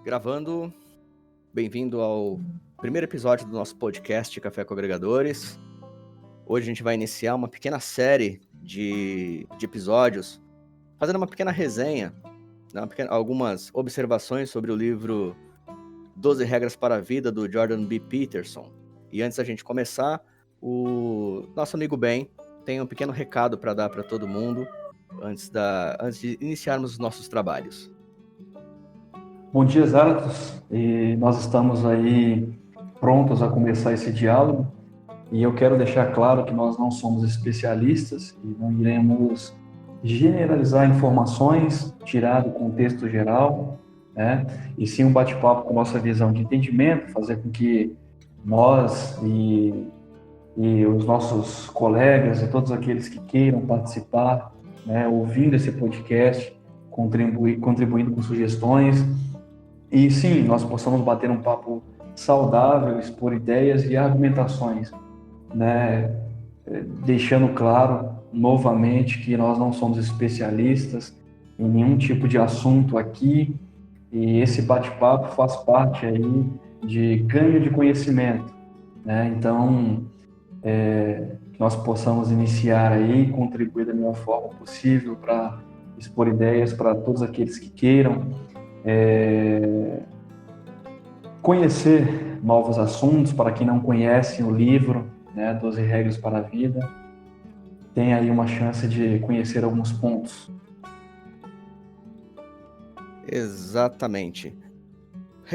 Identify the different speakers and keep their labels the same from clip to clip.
Speaker 1: Gravando, bem-vindo ao primeiro episódio do nosso podcast Café com Agregadores. Hoje a gente vai iniciar uma pequena série de episódios, fazendo uma pequena resenha, né, algumas observações sobre o livro 12 Regras para a Vida, do Jordan B. Peterson. E antes da gente começar, o nosso amigo Ben tem um pequeno recado para dar para todo mundo antes de iniciarmos os nossos trabalhos.
Speaker 2: Bom dia, Zaratos, e nós estamos aí prontos a começar esse diálogo, e eu quero deixar claro que nós não somos especialistas e não iremos generalizar informações, tirar do contexto geral, né? E sim um bate-papo com nossa visão de entendimento, fazer com que nós e os nossos colegas e todos aqueles que queiram participar, né, ouvindo esse podcast, contribuindo com sugestões, e sim, nós possamos bater um papo saudável, expor ideias e argumentações, né? Deixando claro novamente que nós não somos especialistas em nenhum tipo de assunto aqui, e esse bate-papo faz parte aí de ganho de conhecimento, né? Então, que nós possamos iniciar aí e contribuir da melhor forma possível para expor ideias para todos aqueles que queiram conhecer novos assuntos. Para quem não conhece o livro, né, 12 Regras para a Vida, tem aí uma chance de conhecer alguns pontos.
Speaker 1: Exatamente.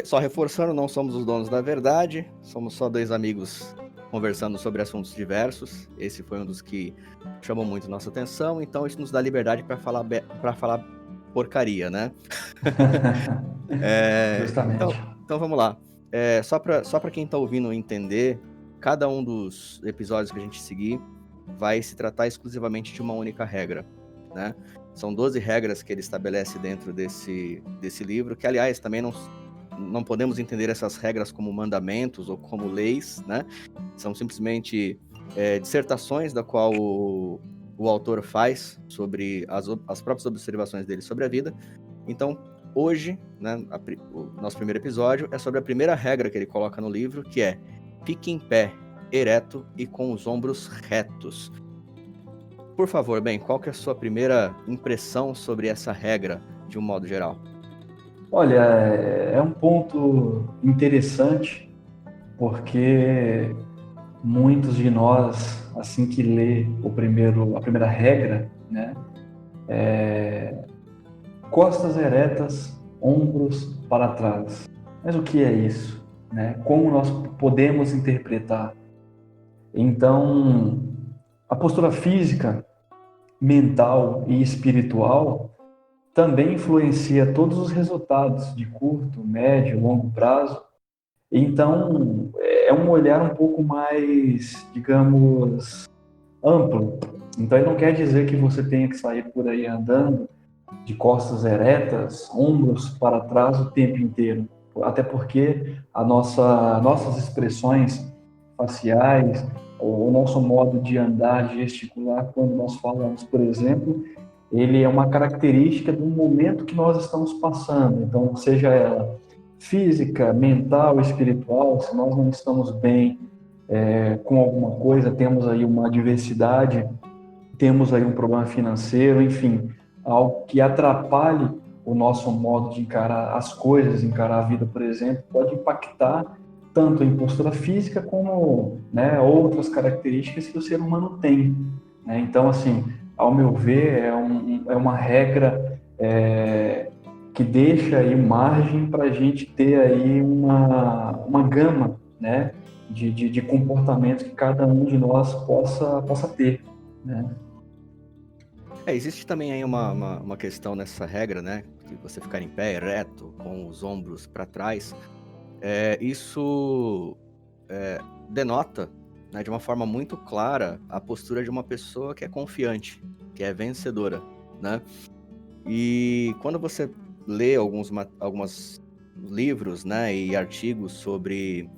Speaker 1: Só reforçando, não somos os donos da verdade, somos só dois amigos conversando sobre assuntos diversos. Esse foi um dos que chamou muito nossa atenção, então isso nos dá liberdade para falar porcaria, né?
Speaker 2: Justamente.
Speaker 1: Então vamos lá. Só para quem está ouvindo entender, cada um dos episódios que a gente seguir vai se tratar exclusivamente de uma única regra, né? São 12 regras que ele estabelece dentro desse livro, que, aliás, também não podemos entender essas regras como mandamentos ou como leis, né? São simplesmente dissertações da qual o autor faz sobre as próprias observações dele sobre a vida. Então, hoje, né, o nosso primeiro episódio é sobre a primeira regra que ele coloca no livro, que é: fique em pé, ereto e com os ombros retos. Por favor, Ben, qual que é a sua primeira impressão sobre essa regra, de um modo geral?
Speaker 2: Olha, é um ponto interessante, porque muitos de nós, assim que lê a primeira regra, né, costas eretas, ombros para trás. Mas o que é isso, né? Como nós podemos interpretar? Então, a postura física, mental e espiritual também influencia todos os resultados de curto, médio, longo prazo. Então, é um olhar um pouco mais, digamos, amplo. Então, não quer dizer que você tenha que sair por aí andando de costas eretas, ombros para trás o tempo inteiro. Até porque nossas expressões faciais, o nosso modo de andar, de gesticular, quando nós falamos, por exemplo, ele é uma característica do momento que nós estamos passando. Então, seja ela física, mental, espiritual, se nós não estamos bem com alguma coisa, temos aí uma adversidade, temos aí um problema financeiro, enfim, algo que atrapalhe o nosso modo de encarar as coisas, encarar a vida, por exemplo, pode impactar tanto em postura física como, né, outras características que o ser humano tem, né? Então, assim, ao meu ver, é uma regra que deixa aí margem para a gente ter aí uma gama, né, de comportamentos que cada um de nós possa ter, né?
Speaker 1: Existe também aí uma questão nessa regra, né? Que você ficar em pé, ereto, com os ombros para trás. Isso denota, né, de uma forma muito clara, a postura de uma pessoa que é confiante, que é vencedora, né? E quando você lê alguns livros, né, e artigos sobre,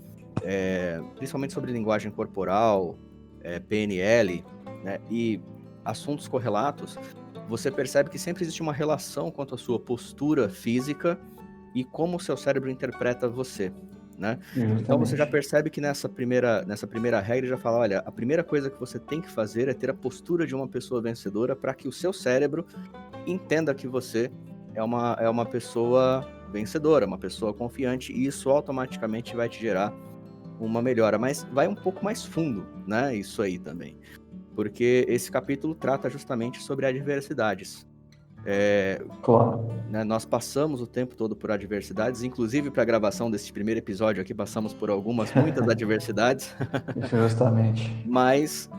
Speaker 1: principalmente sobre linguagem corporal, PNL, né, e assuntos correlatos, você percebe que sempre existe uma relação quanto à sua postura física e como o seu cérebro interpreta você, né? Então você já
Speaker 2: Justamente.
Speaker 1: percebe que nessa primeira regra já fala, olha, a primeira coisa que você tem que fazer é ter a postura de uma pessoa vencedora para que o seu cérebro entenda que você é uma pessoa vencedora, uma pessoa confiante, e isso automaticamente vai te gerar uma melhora. Mas vai um pouco mais fundo, né? Isso aí também. Porque esse capítulo trata justamente sobre adversidades.
Speaker 2: Claro.
Speaker 1: Né, nós passamos o tempo todo por adversidades, inclusive para a gravação desse primeiro episódio aqui, passamos por muitas adversidades,
Speaker 2: Justamente.
Speaker 1: mas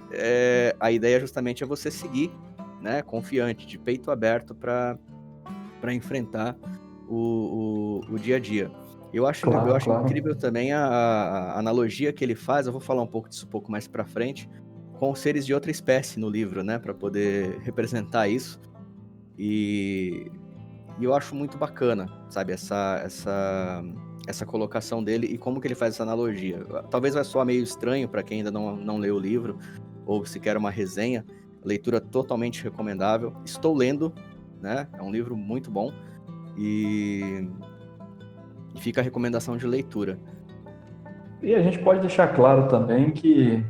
Speaker 1: a ideia justamente é você seguir, né, confiante, de peito aberto para enfrentar o dia a dia. Eu acho
Speaker 2: Claro,
Speaker 1: incrível
Speaker 2: claro.
Speaker 1: também a analogia que ele faz, eu vou falar um pouco disso um pouco mais para frente, com os seres de outra espécie no livro, né, para poder representar isso. E eu acho muito bacana, sabe, essa colocação dele e como que ele faz essa analogia. Talvez vai soar meio estranho para quem ainda não leu o livro, ou se quer uma resenha, leitura totalmente recomendável. Estou lendo, né? É um livro muito bom e fica a recomendação de leitura.
Speaker 2: E a gente pode deixar claro também que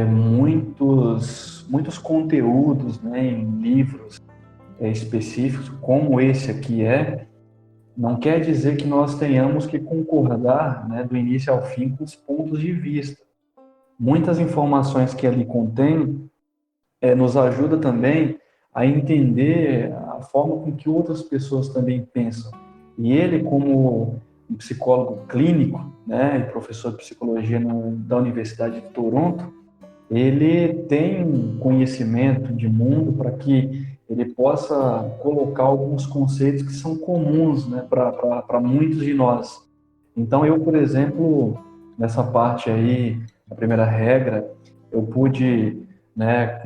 Speaker 2: muitos conteúdos, né, em livros específicos, como esse aqui não quer dizer que nós tenhamos que concordar, né, do início ao fim com os pontos de vista. Muitas informações que ali contém nos ajuda também a entender a forma com que outras pessoas também pensam. E ele, como um psicólogo clínico, né, e professor de psicologia da Universidade de Toronto, ele tem conhecimento de mundo para que ele possa colocar alguns conceitos que são comuns, né, para muitos de nós. Então, eu, por exemplo, nessa parte aí, a primeira regra, eu pude, né,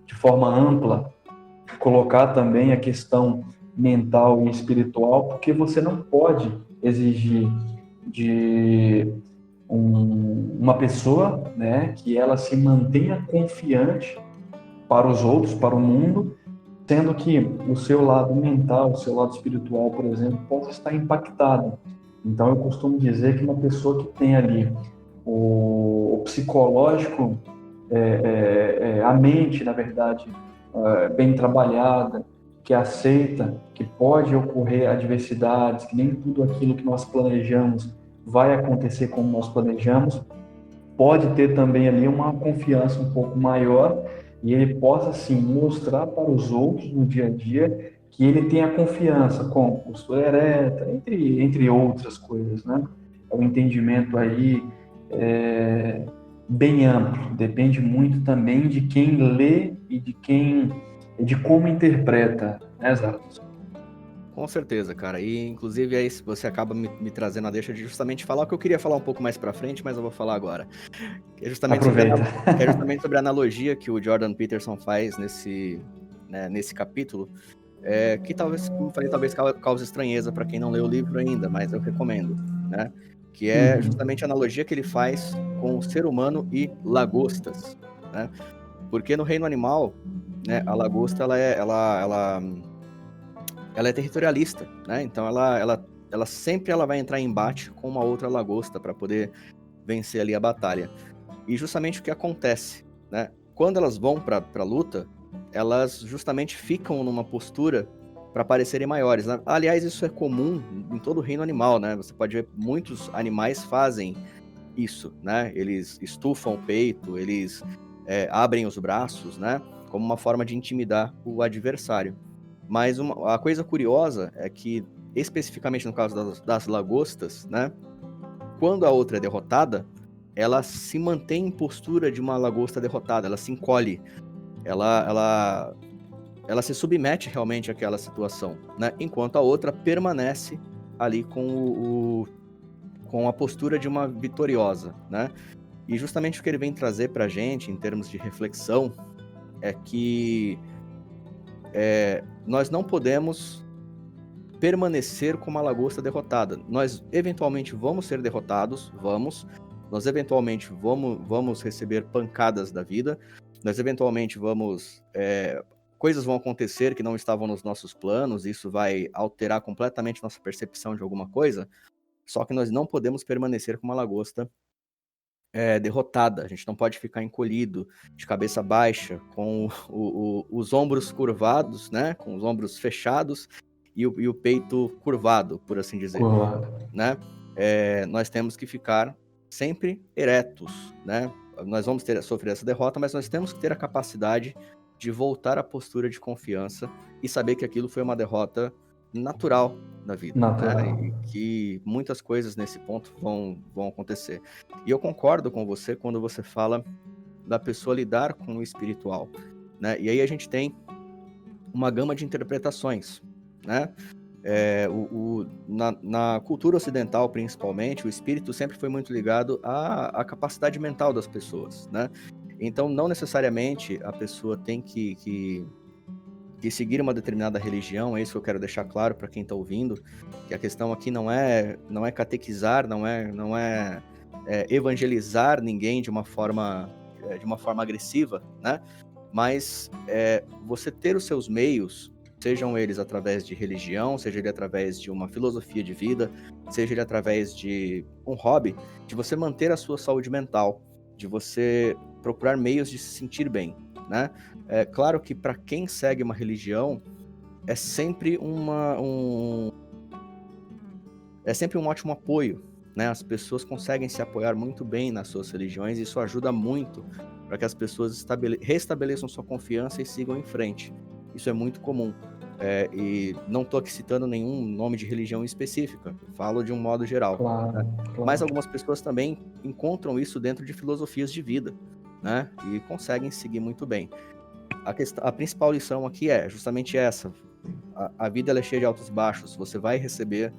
Speaker 2: de forma ampla, colocar também a questão mental e espiritual, porque você não pode exigir de uma pessoa, né, que ela se mantenha confiante para os outros, para o mundo, sendo que o seu lado mental, o seu lado espiritual, por exemplo, possa estar impactado. Então, eu costumo dizer que uma pessoa que tem ali o psicológico, a mente, na verdade, bem trabalhada, que aceita que pode ocorrer adversidades, que nem tudo aquilo que nós planejamos vai acontecer como nós planejamos, pode ter também ali uma confiança um pouco maior e ele possa, sim, mostrar para os outros no dia a dia que ele tem a confiança com postura ereta, entre outras coisas, né? É um entendimento aí bem amplo, depende muito também de quem lê e de como interpreta, né, Zardos?
Speaker 1: Com certeza, cara. E, inclusive, aí você acaba me trazendo a deixa de justamente falar o que eu queria falar um pouco mais pra frente, mas eu vou falar agora. Que é justamente sobre
Speaker 2: Aproveita.
Speaker 1: a analogia que o Jordan Peterson faz nesse capítulo, que talvez, como eu falei, talvez cause estranheza para quem não leu o livro ainda, mas eu recomendo, né? Que é
Speaker 2: Uhum.
Speaker 1: justamente a analogia que ele faz com o ser humano e lagostas, né? Porque no reino animal, né, a lagosta ela é territorialista, né? Então ela sempre vai entrar em embate com uma outra lagosta para poder vencer ali a batalha. E justamente o que acontece, né? Quando elas vão para a luta, elas justamente ficam numa postura para parecerem maiores, né? Aliás, isso é comum em todo o reino animal, né? Você pode ver muitos animais fazem isso, né? Eles estufam o peito, eles abrem os braços, né? Como uma forma de intimidar o adversário. Mas a coisa curiosa é que, especificamente no caso das lagostas, né? Quando a outra é derrotada, ela se mantém em postura de uma lagosta derrotada, ela se encolhe, ela se submete realmente àquela situação, né? Enquanto a outra permanece ali com a postura de uma vitoriosa, né? E justamente o que ele vem trazer pra gente, em termos de reflexão, é que nós não podemos permanecer com uma lagosta derrotada. Nós eventualmente vamos ser derrotados, nós eventualmente vamos receber pancadas da vida, Nós eventualmente coisas vão acontecer que não estavam nos nossos planos, isso vai alterar completamente nossa percepção de alguma coisa, só que nós não podemos permanecer com uma lagosta derrotada. A gente não pode ficar encolhido, de cabeça baixa, com os ombros curvados, né? Com os ombros fechados e o peito curvado, por assim dizer. Né? Nós temos que ficar sempre eretos, né? Nós vamos sofrer essa derrota, mas nós temos que ter a capacidade de voltar à postura de confiança e saber que aquilo foi uma derrota natural da vida, né? E que muitas coisas nesse ponto vão acontecer. E eu concordo com você quando você fala da pessoa lidar com o espiritual, né? E aí a gente tem uma gama de interpretações, né? Na cultura ocidental, principalmente, o espírito sempre foi muito ligado à capacidade mental das pessoas, né? Então, não necessariamente a pessoa tem que seguir uma determinada religião. É isso que eu quero deixar claro para quem está ouvindo, que a questão aqui não é catequizar, não é evangelizar ninguém de uma forma agressiva, né? Mas você ter os seus meios, sejam eles através de religião, seja ele através de uma filosofia de vida, seja ele através de um hobby, de você manter a sua saúde mental, de você procurar meios de se sentir bem, né? É claro que para quem segue uma religião, é sempre um ótimo apoio, né? As pessoas conseguem se apoiar muito bem nas suas religiões e isso ajuda muito para que as pessoas restabeleçam sua confiança e sigam em frente. Isso é muito comum. E não estou aqui citando nenhum nome de religião específica, falo de um modo geral.
Speaker 2: Claro,
Speaker 1: né?
Speaker 2: claro.
Speaker 1: Mas algumas pessoas também encontram isso dentro de filosofias de vida, né? E conseguem seguir muito bem. A principal lição aqui é justamente essa. A vida ela é cheia de altos e baixos, você vai receber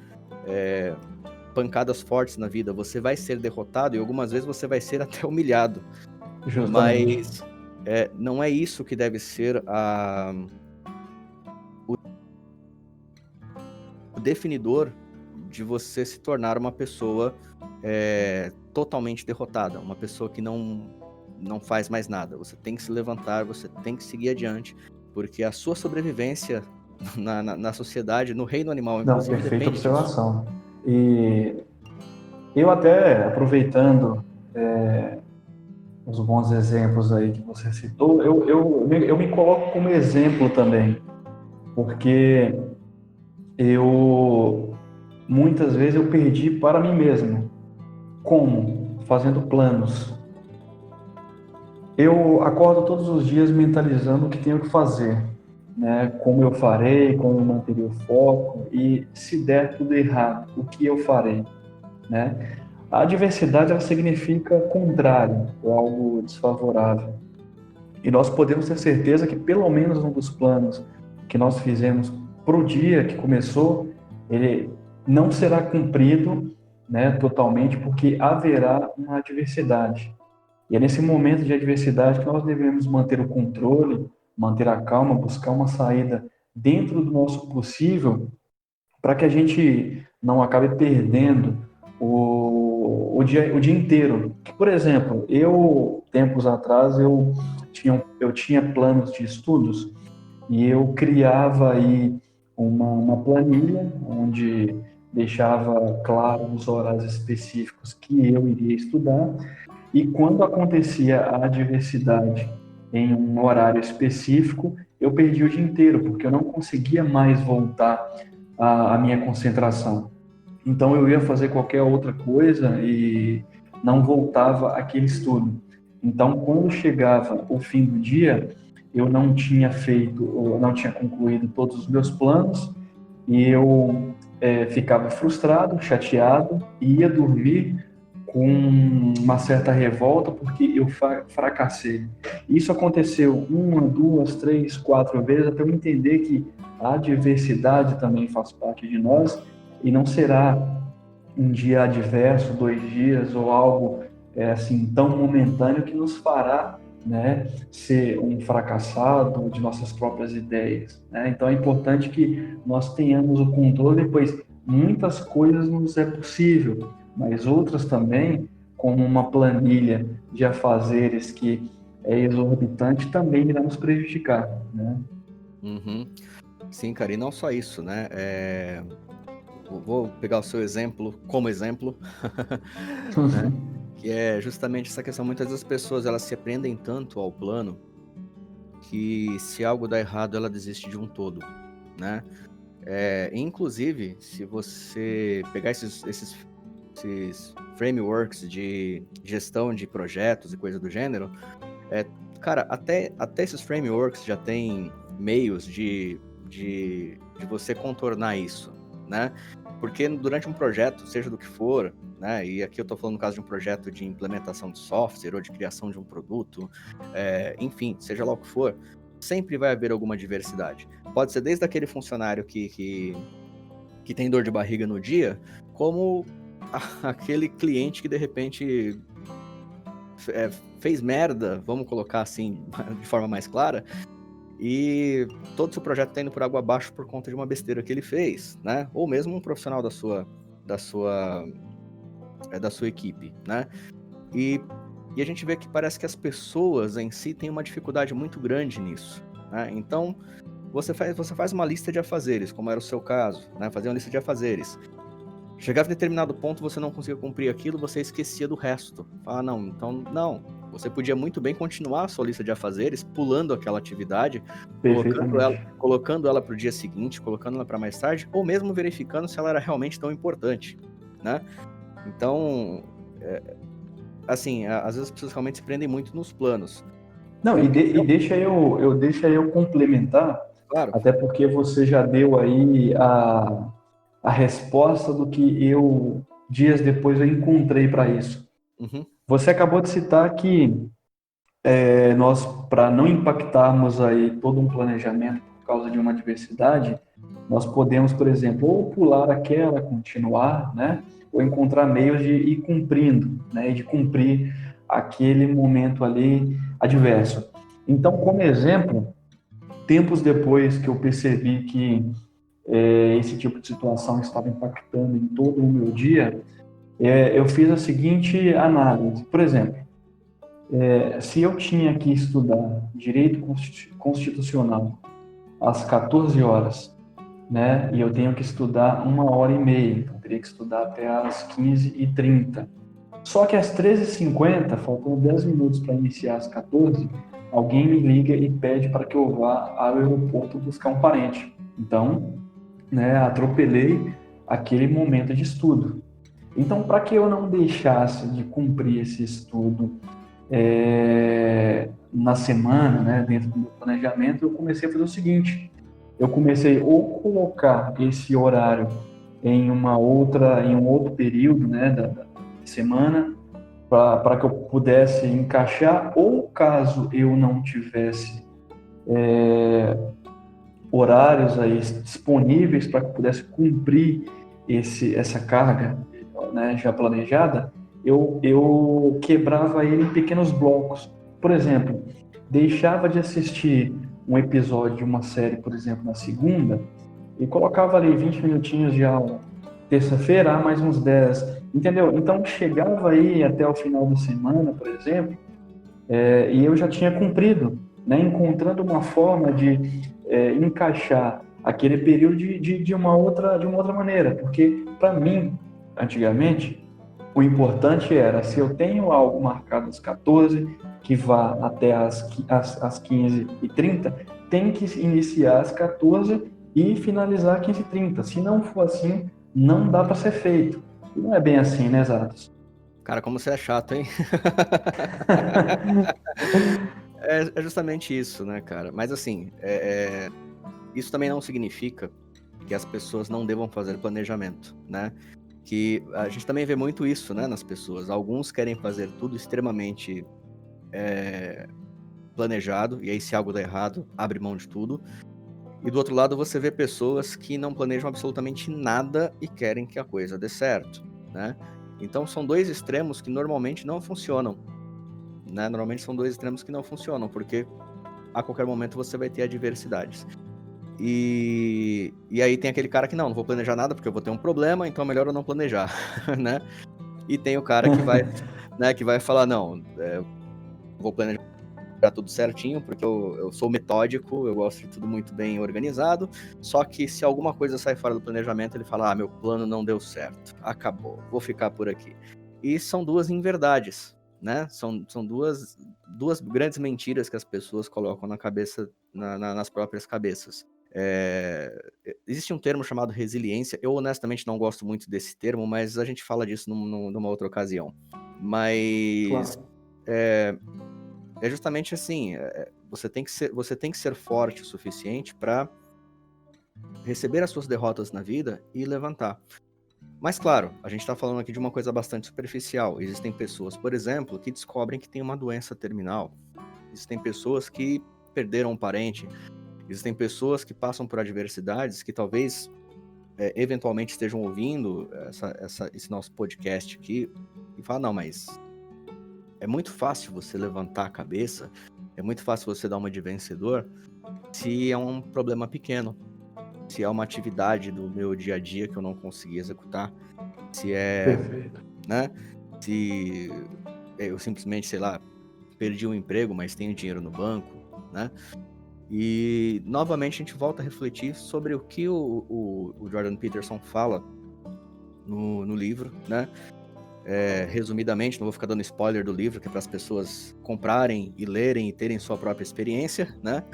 Speaker 1: pancadas fortes na vida, você vai ser derrotado e algumas vezes você vai ser até humilhado.
Speaker 2: Justamente.
Speaker 1: Mas não é isso que deve ser o definidor de você se tornar uma pessoa totalmente derrotada, uma pessoa que não faz mais nada. Você tem que se levantar, você tem que seguir adiante, porque a sua sobrevivência na sociedade, no reino animal,
Speaker 2: Não,
Speaker 1: inclusive,
Speaker 2: perfeita
Speaker 1: depende disso.
Speaker 2: observação. E eu até, aproveitando os bons exemplos aí que você citou, eu me coloco como exemplo também, porque muitas vezes eu perdi para mim mesmo. Como? Fazendo planos. Eu acordo todos os dias mentalizando o que tenho que fazer, né? Como eu farei, como eu manterei o foco e se der tudo errado, o que eu farei, né? A adversidade ela significa contrário, ou algo desfavorável. E nós podemos ter certeza que pelo menos um dos planos que nós fizemos para o dia que começou, ele não será cumprido, né, totalmente, porque haverá uma adversidade. E é nesse momento de adversidade que nós devemos manter o controle, manter a calma, buscar uma saída dentro do nosso possível, para que a gente não acabe perdendo o dia inteiro. Por exemplo, tempos atrás, eu tinha planos de estudos e eu criava aí uma planilha onde deixava claro os horários específicos que eu iria estudar e quando acontecia a adversidade em um horário específico, eu perdi o dia inteiro, porque eu não conseguia mais voltar à minha concentração. Então eu ia fazer qualquer outra coisa e não voltava àquele estudo. Então quando chegava o fim do dia, eu não tinha concluído todos os meus planos e eu ficava frustrado, chateado e ia dormir com uma certa revolta porque eu fracassei. Isso aconteceu 1, 2, 3, 4 vezes até eu entender que a adversidade também faz parte de nós e não será um dia adverso, 2 dias ou algo assim tão momentâneo que nos fará, né, ser um fracassado de nossas próprias ideias, né? Então é importante que nós tenhamos o controle, pois muitas coisas nos é possível, mas outras também, como uma planilha de afazeres que é exorbitante, também irá nos prejudicar, né?
Speaker 1: Uhum. Sim, cara, e não só isso, né? Vou pegar o seu exemplo como exemplo, né? Que é justamente essa questão. Muitas das pessoas, elas se prendem tanto ao plano que se algo dá errado, ela desiste de um todo, né? Inclusive, se você pegar esses frameworks de gestão de projetos e coisa do gênero, cara, até esses frameworks já têm meios de você contornar isso, né? Porque durante um projeto, seja do que for, né? E aqui eu estou falando no caso de um projeto de implementação de software ou de criação de um produto, enfim, seja lá o que for, sempre vai haver alguma diversidade. Pode ser desde aquele funcionário que tem dor de barriga no dia, como aquele cliente que de repente fez merda, vamos colocar assim, de forma mais clara, e todo o seu projeto está indo por água abaixo por conta de uma besteira que ele fez, né? Ou mesmo um profissional da sua equipe, né? E a gente vê que parece que as pessoas em si têm uma dificuldade muito grande nisso, né? Então, você faz uma lista de afazeres, como era o seu caso, né? Fazer uma lista de afazeres. Chegava em determinado ponto, você não conseguia cumprir aquilo, você esquecia do resto. Fala, não, então, não. Você podia muito bem continuar a sua lista de afazeres, pulando aquela atividade,
Speaker 2: Perfeitamente.
Speaker 1: colocando ela para o dia seguinte, colocando ela para mais tarde, ou mesmo verificando se ela era realmente tão importante, né? Então, assim, às vezes as pessoas realmente se prendem muito nos planos.
Speaker 2: Não,
Speaker 1: Eu,
Speaker 2: deixa eu complementar,
Speaker 1: claro.
Speaker 2: até porque você já deu aí a resposta do que eu, dias depois, eu encontrei para isso.
Speaker 1: Uhum,
Speaker 2: Você acabou de citar que nós, para não impactarmos aí todo um planejamento por causa de uma adversidade, nós podemos, por exemplo, ou pular aquela, continuar, né? Ou encontrar meios de ir cumprindo, né? E de cumprir aquele momento ali adverso. Então, como exemplo, tempos depois que eu percebi que esse tipo de situação estava impactando em todo o meu dia, eu fiz a seguinte análise. Por exemplo, se eu tinha que estudar direito constitucional às 14 horas, né, e eu tenho que estudar 1 hora e meia, então eu teria que estudar até às 15h30. Só que às 13h50, faltando 10 minutos para iniciar às 14, alguém me liga e pede para que eu vá ao aeroporto buscar um parente. Então, né, atropelei aquele momento de estudo. Então, para que eu não deixasse de cumprir esse estudo na semana, né, dentro do meu planejamento, eu comecei a fazer o seguinte: eu comecei ou colocar esse horário em um outro período, né, da semana, para que eu pudesse encaixar, ou caso eu não tivesse horários aí disponíveis para que eu pudesse cumprir essa carga, né, já planejada, eu quebrava ele em pequenos blocos. Por exemplo, deixava de assistir um episódio de uma série, por exemplo, na segunda, e colocava ali 20 minutinhos de aula. Terça-feira, mais uns 10, entendeu? Então, chegava aí até o final da semana, por exemplo, e eu já tinha cumprido, né? Encontrando uma forma de encaixar aquele período de uma outra maneira, porque para mim, antigamente, o importante era, se eu tenho algo marcado às 14, que vá até às 15h30, tem que iniciar às 14 e finalizar às 15h30. Se não for assim, não dá para ser feito. E não é bem assim, né, Zatos?
Speaker 1: Cara, como você é chato, hein? É justamente isso, né, cara? Mas assim, isso também não significa que as pessoas não devam fazer planejamento, né? Que a gente também vê muito isso, né, nas pessoas. Alguns querem fazer tudo extremamente planejado, e aí se algo dá errado, abre mão de tudo. E do outro lado você vê pessoas que não planejam absolutamente nada e querem que a coisa dê certo, né? Então são dois extremos que normalmente não funcionam, né? Normalmente são dois extremos que não funcionam, porque a qualquer momento você vai ter adversidades. E aí tem aquele cara que não vou planejar nada porque eu vou ter um problema, então é melhor eu não planejar, né? E tem o cara que vai, né, que vai falar, não, vou planejar tudo certinho, porque eu sou metódico, eu gosto de tudo muito bem organizado, só que se alguma coisa sai fora do planejamento, ele fala, meu plano não deu certo, acabou, vou ficar por aqui. E são duas inverdades, né? São duas grandes mentiras que as pessoas colocam na cabeça, nas próprias cabeças. Existe um termo chamado resiliência. Eu honestamente não gosto muito desse termo, mas a gente fala disso numa outra ocasião. Mas
Speaker 2: Claro.
Speaker 1: é justamente assim, você tem que ser forte o suficiente para receber as suas derrotas na vida e levantar. Mas claro, a gente está falando aqui de uma coisa bastante superficial. Existem pessoas, por exemplo, que descobrem que tem uma doença terminal. Existem pessoas que perderam um parente. Existem pessoas que passam por adversidades que talvez eventualmente estejam ouvindo esse nosso podcast aqui e falam, não, mas é muito fácil você levantar a cabeça, é muito fácil você dar uma de vencedor se é um problema pequeno, se é uma atividade do meu dia a dia que eu não consegui executar, se é,
Speaker 2: Perfeito.
Speaker 1: né, se eu simplesmente, sei lá, perdi um emprego, mas tenho dinheiro no banco, né? E, novamente, a gente volta a refletir sobre o que o Jordan Peterson fala no livro, né? Resumidamente, não vou ficar dando spoiler do livro, que é para as pessoas comprarem e lerem e terem sua própria experiência, né?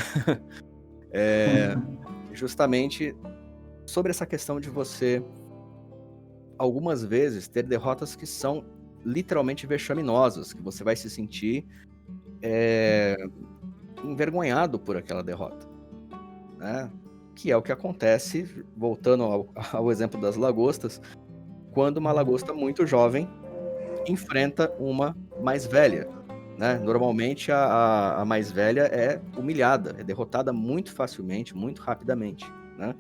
Speaker 1: Justamente sobre essa questão de você, algumas vezes, ter derrotas que são literalmente vexaminosas, que você vai se sentir envergonhado por aquela derrota, né? Que é o que acontece, voltando ao exemplo das lagostas, quando uma lagosta muito jovem enfrenta uma mais velha, né? Normalmente a mais velha é humilhada, é derrotada muito facilmente, muito rapidamente, né?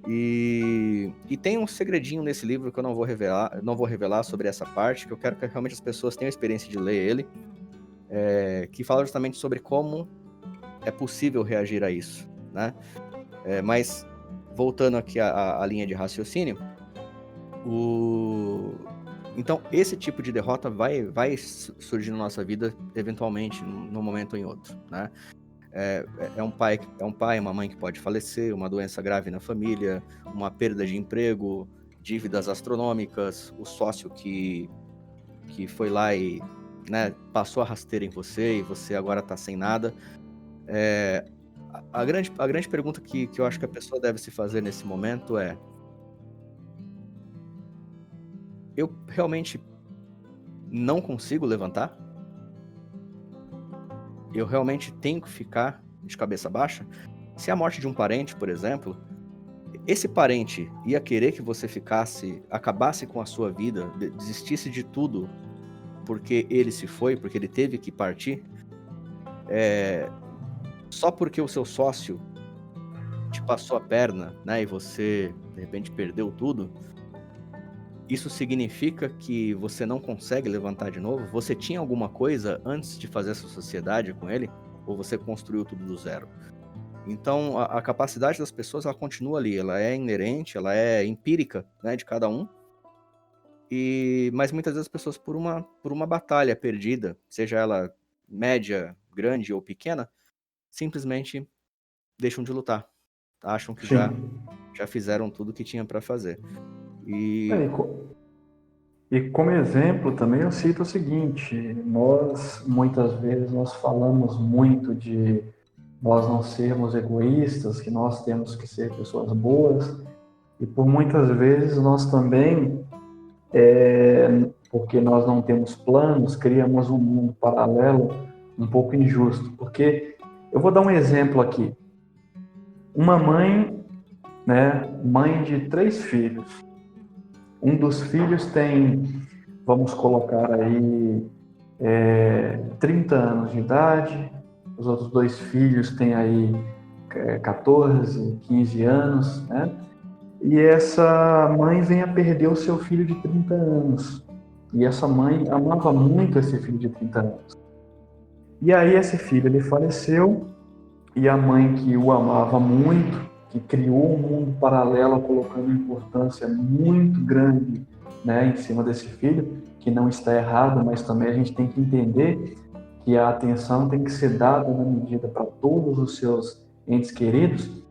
Speaker 1: E tem um segredinho nesse livro que eu não vou revelar sobre essa parte, que eu quero que realmente as pessoas tenham a experiência de ler ele, que fala justamente sobre como é possível reagir a isso, né? Mas, voltando aqui à linha de raciocínio, então, esse tipo de derrota vai surgir na nossa vida, eventualmente, num momento ou em outro, né? É um pai, uma mãe que pode falecer, uma doença grave na família, uma perda de emprego, dívidas astronômicas, o sócio que foi lá e, né, passou a rasteira em você e você agora está sem nada. A grande pergunta que eu acho que a pessoa deve se fazer nesse momento é: eu realmente não consigo levantar? Eu realmente tenho que ficar de cabeça baixa? Se a morte de um parente, por exemplo, esse parente ia querer que você acabasse com a sua vida, desistisse de tudo, porque ele se foi, porque ele teve que partir, só porque o seu sócio te passou a perna, né, e você, de repente, perdeu tudo? Isso significa que você não consegue levantar de novo? Você tinha alguma coisa antes de fazer essa sociedade com ele? Ou você construiu tudo do zero? Então, a capacidade das pessoas, ela continua ali. Ela é inerente, ela é empírica, né, de cada um. Mas muitas vezes as pessoas, por uma batalha perdida, seja ela média, grande ou pequena, simplesmente deixam de lutar. Acham que já
Speaker 2: Sim.
Speaker 1: fizeram tudo o que tinha para fazer. E...
Speaker 2: É, e como exemplo também eu cito o seguinte: muitas vezes nós falamos muito de nós não sermos egoístas, que nós temos que ser pessoas boas, e por muitas vezes nós também, porque nós não temos planos, criamos um mundo paralelo um pouco injusto. Porque eu vou dar um exemplo aqui. Uma mãe, né, mãe de 3 filhos. Um dos filhos tem, vamos colocar aí, 30 anos de idade. Os outros 2 filhos têm aí 14, 15 anos, né? E essa mãe vem a perder o seu filho de 30 anos. E essa mãe amava muito esse filho de 30 anos. E aí esse filho, ele faleceu, e a mãe que o amava muito, que criou um mundo paralelo, colocando importância muito grande, né, em cima desse filho, que não está errado, mas também a gente tem que entender que a atenção tem que ser dada na medida para todos os seus entes queridos,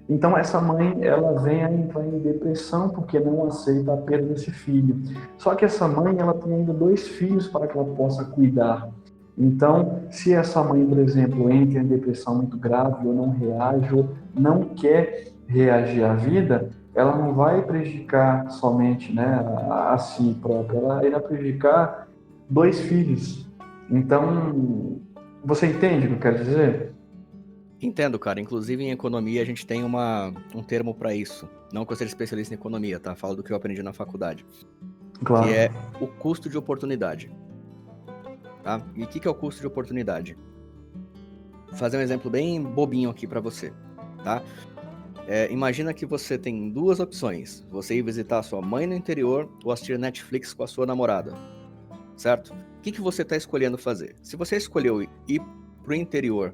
Speaker 2: então essa mãe, ela vem a entrar em depressão porque não aceita a perda desse filho. Só que essa mãe, ela tem ainda 2 filhos para que ela possa cuidar. Então, se essa mãe, por exemplo, entra em depressão muito grave ou não reage ou não quer reagir à vida, ela não vai prejudicar somente, né, a si própria, ela irá prejudicar 2 filhos. Então, você entende o que eu quero dizer?
Speaker 1: Entendo, cara. Inclusive, em economia, a gente tem um termo para isso. Não que eu seja especialista em economia, tá? Falo do que eu aprendi na faculdade.
Speaker 2: Claro.
Speaker 1: Que é o custo de oportunidade. Tá? E o que é o custo de oportunidade? Vou fazer um exemplo bem bobinho aqui para você, tá? Imagina que você tem 2 opções. Você ir visitar a sua mãe no interior ou assistir Netflix com a sua namorada, certo? O que você está escolhendo fazer? Se você escolheu ir pro interior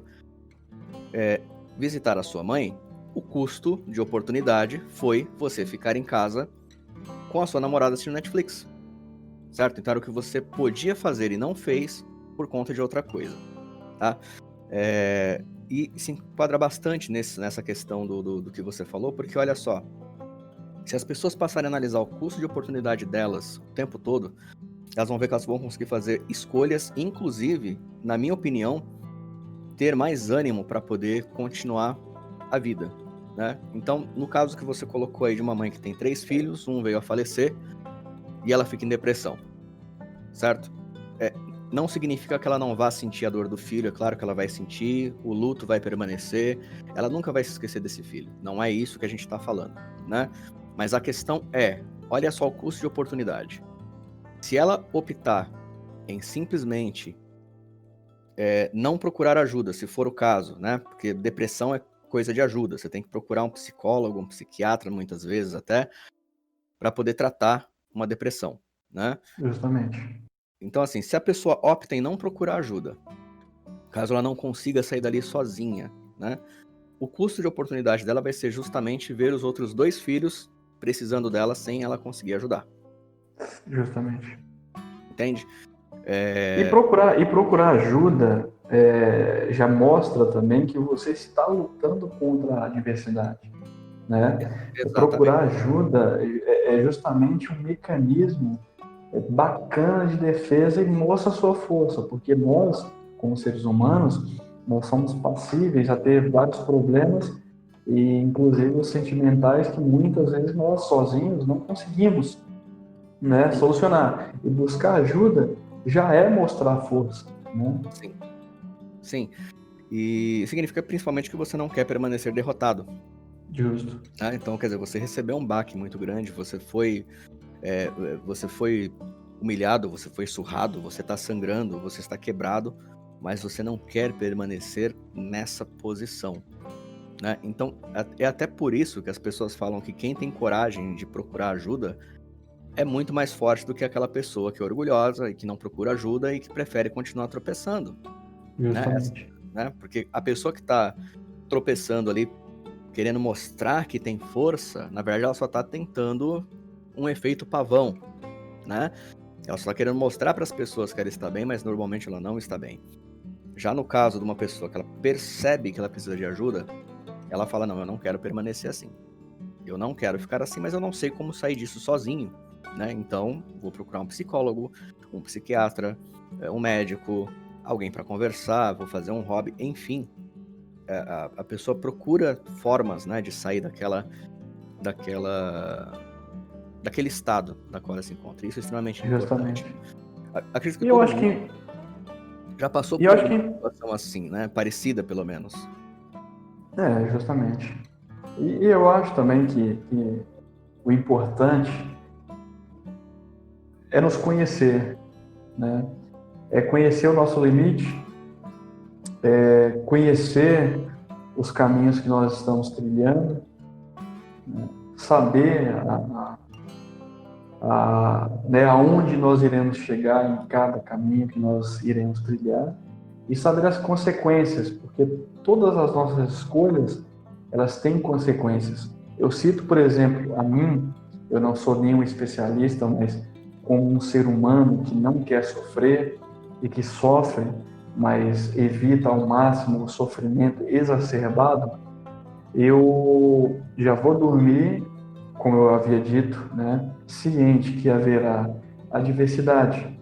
Speaker 1: visitar a sua mãe, o custo de oportunidade foi você ficar em casa com a sua namorada assistindo Netflix, certo? Então era o que você podia fazer e não fez por conta de outra coisa, tá? E se enquadra bastante nessa questão do que você falou, porque olha só, se as pessoas passarem a analisar o custo de oportunidade delas o tempo todo, elas vão ver que elas vão conseguir fazer escolhas, inclusive, na minha opinião, ter mais ânimo para poder continuar a vida, né? Então, no caso que você colocou aí de uma mãe que tem 3 filhos, um veio a falecer e ela fica em depressão, certo? Não significa que ela não vá sentir a dor do filho, é claro que ela vai sentir, o luto vai permanecer, ela nunca vai se esquecer desse filho. Não é isso que a gente está falando, né? Mas a questão olha só o custo de oportunidade. Se ela optar em simplesmente não procurar ajuda, se for o caso, né? Porque depressão é coisa de ajuda, você tem que procurar um psicólogo, um psiquiatra, muitas vezes até, para poder tratar uma depressão, né?
Speaker 2: Justamente.
Speaker 1: Então, assim, se a pessoa opta em não procurar ajuda, caso ela não consiga sair dali sozinha, né? O custo de oportunidade dela vai ser justamente ver os outros 2 filhos precisando dela sem ela conseguir ajudar.
Speaker 2: Justamente.
Speaker 1: Entende?
Speaker 2: E procurar ajuda já mostra também que você está lutando contra a adversidade, né? Procurar ajuda é justamente um mecanismo bacana de defesa e mostra a sua força, porque nós, como seres humanos, nós somos passíveis a ter vários problemas e inclusive os sentimentais que muitas vezes nós sozinhos não conseguimos, né, solucionar. E buscar ajuda já é mostrar força, né?
Speaker 1: Sim. E significa principalmente que você não quer permanecer derrotado.
Speaker 2: Justo.
Speaker 1: Tá? Então, quer dizer, você recebeu um baque muito grande, você foi humilhado, você foi surrado, você está sangrando, você está quebrado, mas você não quer permanecer nessa posição, né? Então, é até por isso que as pessoas falam que quem tem coragem de procurar ajuda é muito mais forte do que aquela pessoa que é orgulhosa e que não procura ajuda e que prefere continuar tropeçando,
Speaker 2: Justamente.
Speaker 1: né? Porque a pessoa que está tropeçando ali, querendo mostrar que tem força, na verdade ela só está tentando um efeito pavão, né? Ela só está querendo mostrar para as pessoas que ela está bem, mas normalmente ela não está bem. Já no caso de uma pessoa que ela percebe que ela precisa de ajuda, ela fala, não, eu não quero permanecer assim. Eu não quero ficar assim, mas eu não sei como sair disso sozinho, né? Então, vou procurar um psicólogo, um psiquiatra, um médico, alguém para conversar, vou fazer um hobby, enfim. A pessoa procura formas, né, de sair daquele estado na qual ela se encontra. Isso é extremamente importante. Acredito que
Speaker 2: e eu
Speaker 1: todo
Speaker 2: acho
Speaker 1: mundo
Speaker 2: que
Speaker 1: já passou
Speaker 2: e
Speaker 1: por
Speaker 2: eu acho
Speaker 1: uma
Speaker 2: que
Speaker 1: situação assim, né? Parecida, pelo menos.
Speaker 2: justamente. E eu acho também que o importante é nos conhecer, né? É conhecer o nosso limite, conhecer os caminhos que nós estamos trilhando, né? Saber né, aonde nós iremos chegar em cada caminho que nós iremos trilhar e saber as consequências, porque todas as nossas escolhas, elas têm consequências. Eu cito, por exemplo, a mim, eu não sou nenhum especialista, mas como um ser humano que não quer sofrer e que sofre, mas evita ao máximo o sofrimento exacerbado, eu já vou dormir, como eu havia dito, né, ciente que haverá adversidade.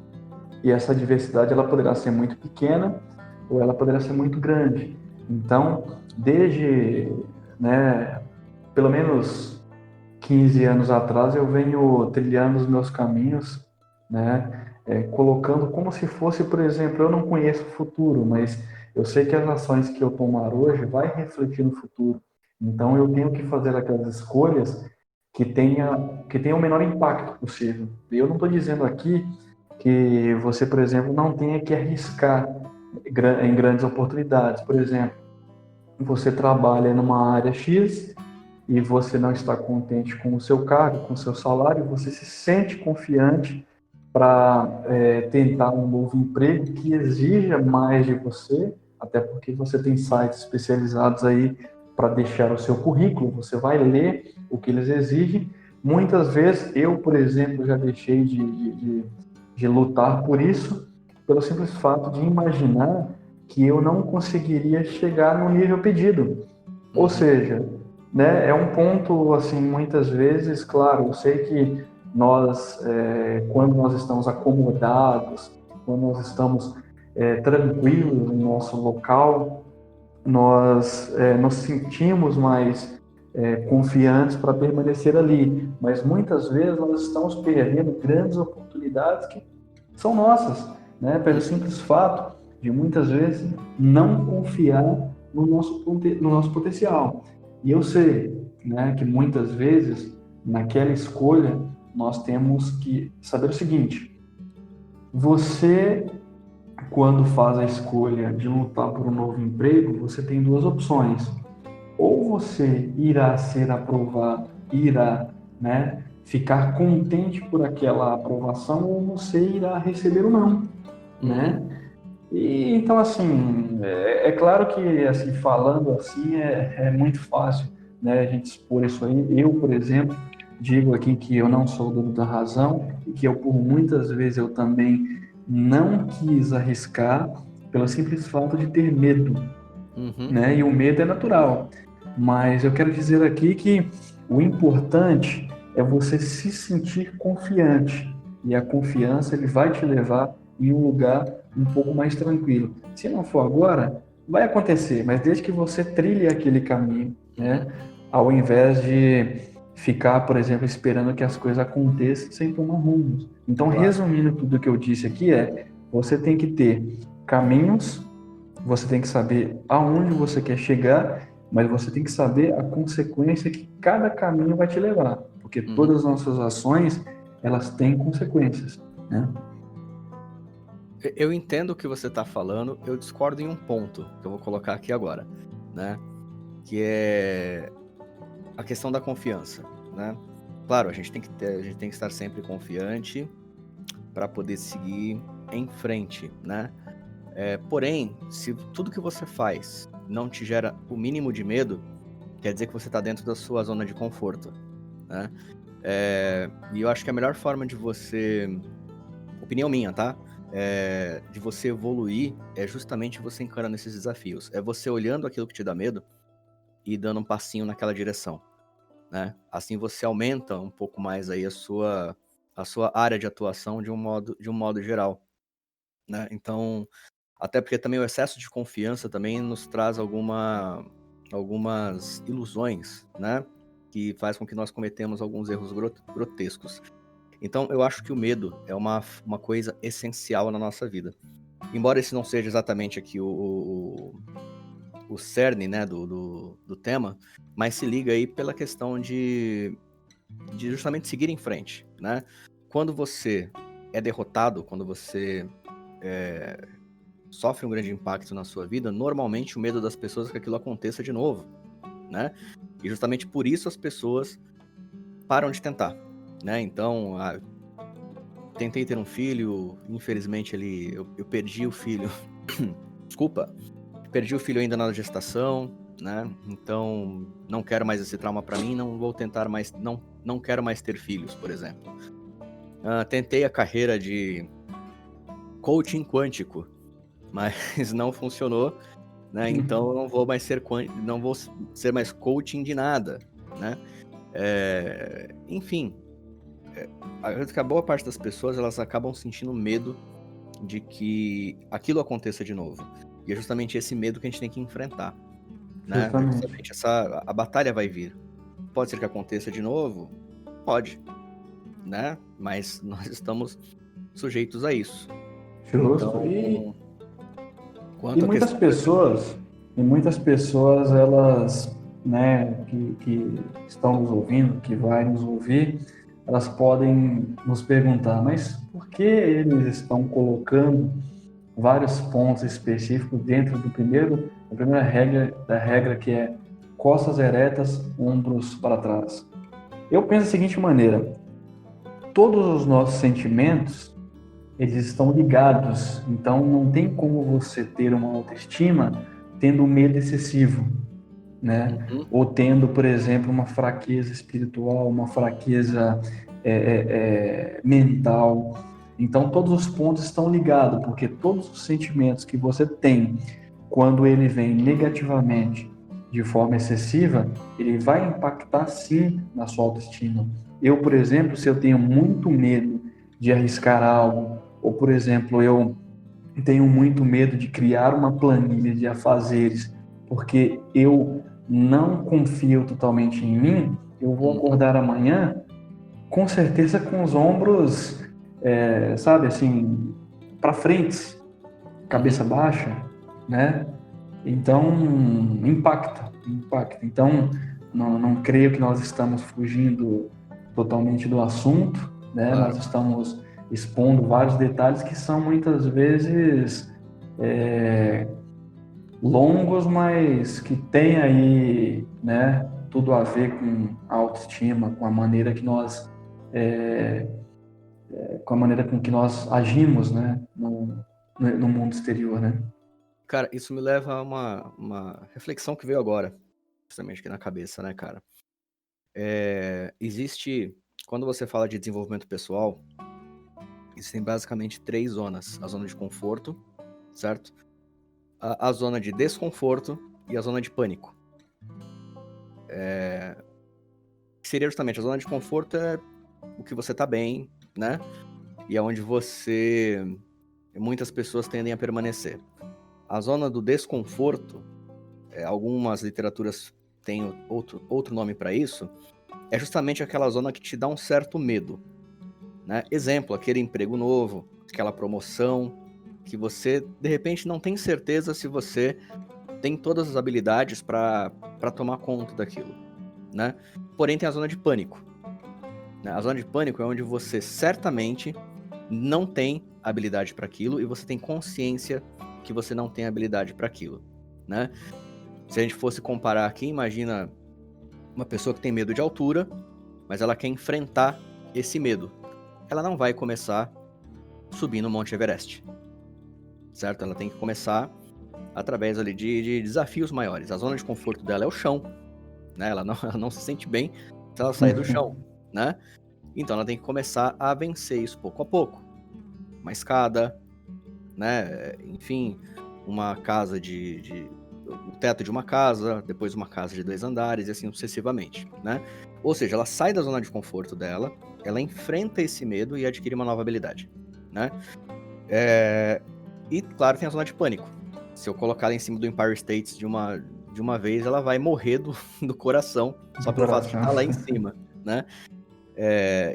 Speaker 2: E essa adversidade ela poderá ser muito pequena ou ela poderá ser muito grande. Então, desde, né, pelo menos 15 anos atrás, eu venho trilhando os meus caminhos, né, colocando como se fosse, por exemplo, eu não conheço o futuro, mas eu sei que as ações que eu tomar hoje vai refletir no futuro. Então, eu tenho que fazer aquelas escolhas que tenha o menor impacto possível. Eu não estou dizendo aqui que você, por exemplo, não tenha que arriscar em grandes oportunidades. Por exemplo, você trabalha numa área X e você não está contente com o seu cargo, com o seu salário, você se sente confiante para tentar um novo emprego que exija mais de você, até porque você tem sites especializados aí para deixar o seu currículo, você vai ler o que eles exigem. Muitas vezes, eu, por exemplo, já deixei de lutar por isso, pelo simples fato de imaginar que eu não conseguiria chegar no nível pedido. Ou seja, né, é um ponto, assim, muitas vezes, claro, eu sei que nós, quando nós estamos acomodados, quando nós estamos tranquilos no nosso local, nós nos sentimos mais confiantes para permanecer ali. Mas muitas vezes nós estamos perdendo grandes oportunidades que são nossas, né? Pelo simples fato de muitas vezes não confiar no nosso potencial. E eu sei, né, que muitas vezes naquela escolha nós temos que saber o seguinte: você, quando faz a escolha de lutar por um novo emprego, você tem duas opções. Ou você irá ser aprovado, irá, né, ficar contente por aquela aprovação, ou você irá receber o não, né? E então, assim, é claro que, assim, falando assim, é muito fácil, né, a gente expor isso aí. Eu, por exemplo, digo aqui que eu não sou o dono da razão e que eu, por muitas vezes, eu também não quis arriscar pelo simples fato de ter medo, né? E o medo é natural. Mas eu quero dizer aqui que o importante é você se sentir confiante. E a confiança ele vai te levar em um lugar um pouco mais tranquilo. Se não for agora, vai acontecer, mas desde que você trilhe aquele caminho, né? Ao invés de ficar, por exemplo, esperando que as coisas aconteçam sem tomar rumos. Então,
Speaker 1: Claro.
Speaker 2: resumindo tudo que eu disse aqui, você tem que ter caminhos, você tem que saber aonde você quer chegar, mas você tem que saber a consequência que cada caminho vai te levar, porque todas as nossas ações, elas têm consequências, né?
Speaker 1: Eu entendo o que você está falando, eu discordo em um ponto, que eu vou colocar aqui agora, né? Que é a questão da confiança, né? Claro, a gente tem que estar sempre confiante para poder seguir em frente, né? Porém, se tudo que você faz não te gera o mínimo de medo, quer dizer que você está dentro da sua zona de conforto, né? E eu acho que a melhor forma de você, opinião minha, tá? De você evoluir é justamente você encarando esses desafios. É você olhando aquilo que te dá medo e dando um passinho naquela direção, né? Assim você aumenta um pouco mais aí a sua área de atuação de um modo geral, né? Então, até porque também o excesso de confiança também nos traz algumas ilusões, né? Que faz com que nós cometemos alguns erros grotescos. Então, eu acho que o medo é uma coisa essencial na nossa vida. Embora esse não seja exatamente aqui o cerne, né, do tema, mas se liga aí pela questão de justamente seguir em frente, né? Quando você é derrotado, quando você sofre um grande impacto na sua vida, normalmente o medo das pessoas é que aquilo aconteça de novo, né? E justamente por isso as pessoas param de tentar, né? Então, tentei ter um filho, infelizmente eu perdi o filho. Desculpa, perdi o filho ainda na gestação, né? Então, não quero mais esse trauma para mim, não vou tentar mais, não quero mais ter filhos, por exemplo. Tentei a carreira de coaching quântico, mas não funcionou, né? Então eu não vou ser mais coaching de nada, né? Enfim, a boa parte das pessoas, elas acabam sentindo medo de que aquilo aconteça de novo. E é justamente esse medo que a gente tem que enfrentar, né?
Speaker 2: Justamente.
Speaker 1: Justamente a batalha vai vir. Pode ser que aconteça de novo? Pode, né? Mas nós estamos sujeitos a isso.
Speaker 2: Justo.
Speaker 1: Então,
Speaker 2: E
Speaker 1: quanto à
Speaker 2: muitas
Speaker 1: questão...
Speaker 2: pessoas, elas, né, que estão nos ouvindo, que vai nos ouvir, elas podem nos perguntar, mas por que eles estão colocando vários pontos específicos dentro da primeira regra, que é costas eretas, ombros para trás? Eu penso da seguinte maneira: todos os nossos sentimentos, eles estão ligados, então não tem como você ter uma autoestima tendo um medo excessivo, né?
Speaker 1: Uhum.
Speaker 2: Ou tendo, por exemplo, uma fraqueza espiritual, uma fraqueza mental. Então todos os pontos estão ligados, porque todos os sentimentos que você tem, quando ele vem negativamente, de forma excessiva, ele vai impactar sim na sua autoestima. Eu, por exemplo, se eu tenho muito medo de arriscar algo, ou, por exemplo, eu tenho muito medo de criar uma planilha de afazeres, porque eu não confio totalmente em mim, eu vou
Speaker 1: Uhum.
Speaker 2: acordar amanhã com certeza com os ombros, sabe, assim, para frente, cabeça
Speaker 1: Uhum.
Speaker 2: baixa, né? Então, impacta. Então, não creio que nós estamos fugindo totalmente do assunto, né? Nós
Speaker 1: Claro.
Speaker 2: estamos expondo vários detalhes que são muitas vezes é, longos, mas que tem aí, né? Tudo a ver com a autoestima, com a maneira que nós, é, com a maneira com que nós agimos, né? No mundo exterior, né?
Speaker 1: Cara, isso me leva a uma reflexão que veio agora, justamente aqui na cabeça, né, cara? Existe, quando você fala de desenvolvimento pessoal, existem basicamente 3 zonas. A zona de conforto, certo? A zona de desconforto e a zona de pânico. Que seria justamente a zona de conforto é o que você tá bem, né? E é onde muitas pessoas tendem a permanecer. A zona do desconforto, algumas literaturas têm outro nome para isso, é justamente aquela zona que te dá um certo medo, né? Exemplo, aquele emprego novo, aquela promoção, que você, de repente, não tem certeza se você tem todas as habilidades para tomar conta daquilo, né? Porém, tem a zona de pânico, né? A zona de pânico é onde você certamente não tem habilidade para aquilo e você tem consciência que você não tem habilidade para aquilo, né? Se a gente fosse comparar aqui, imagina uma pessoa que tem medo de altura, mas ela quer enfrentar esse medo. Ela não vai começar subindo o Monte Everest, certo? Ela tem que começar através ali de desafios maiores. A zona de conforto dela é o chão, né? Ela não se sente bem se ela sair do chão, né? Então ela tem que começar a vencer isso pouco a pouco. Uma escada, né? Enfim, uma casa o teto de uma casa, depois uma casa de 2 andares e assim sucessivamente, né? Ou seja, ela sai da zona de conforto dela, ela enfrenta esse medo e adquire uma nova habilidade, né? E, claro, tem a zona de pânico. Se eu colocar ela em cima do Empire State de uma vez, ela vai morrer do coração, só
Speaker 2: Do
Speaker 1: pelo fato de
Speaker 2: coração.
Speaker 1: estar lá em cima, né?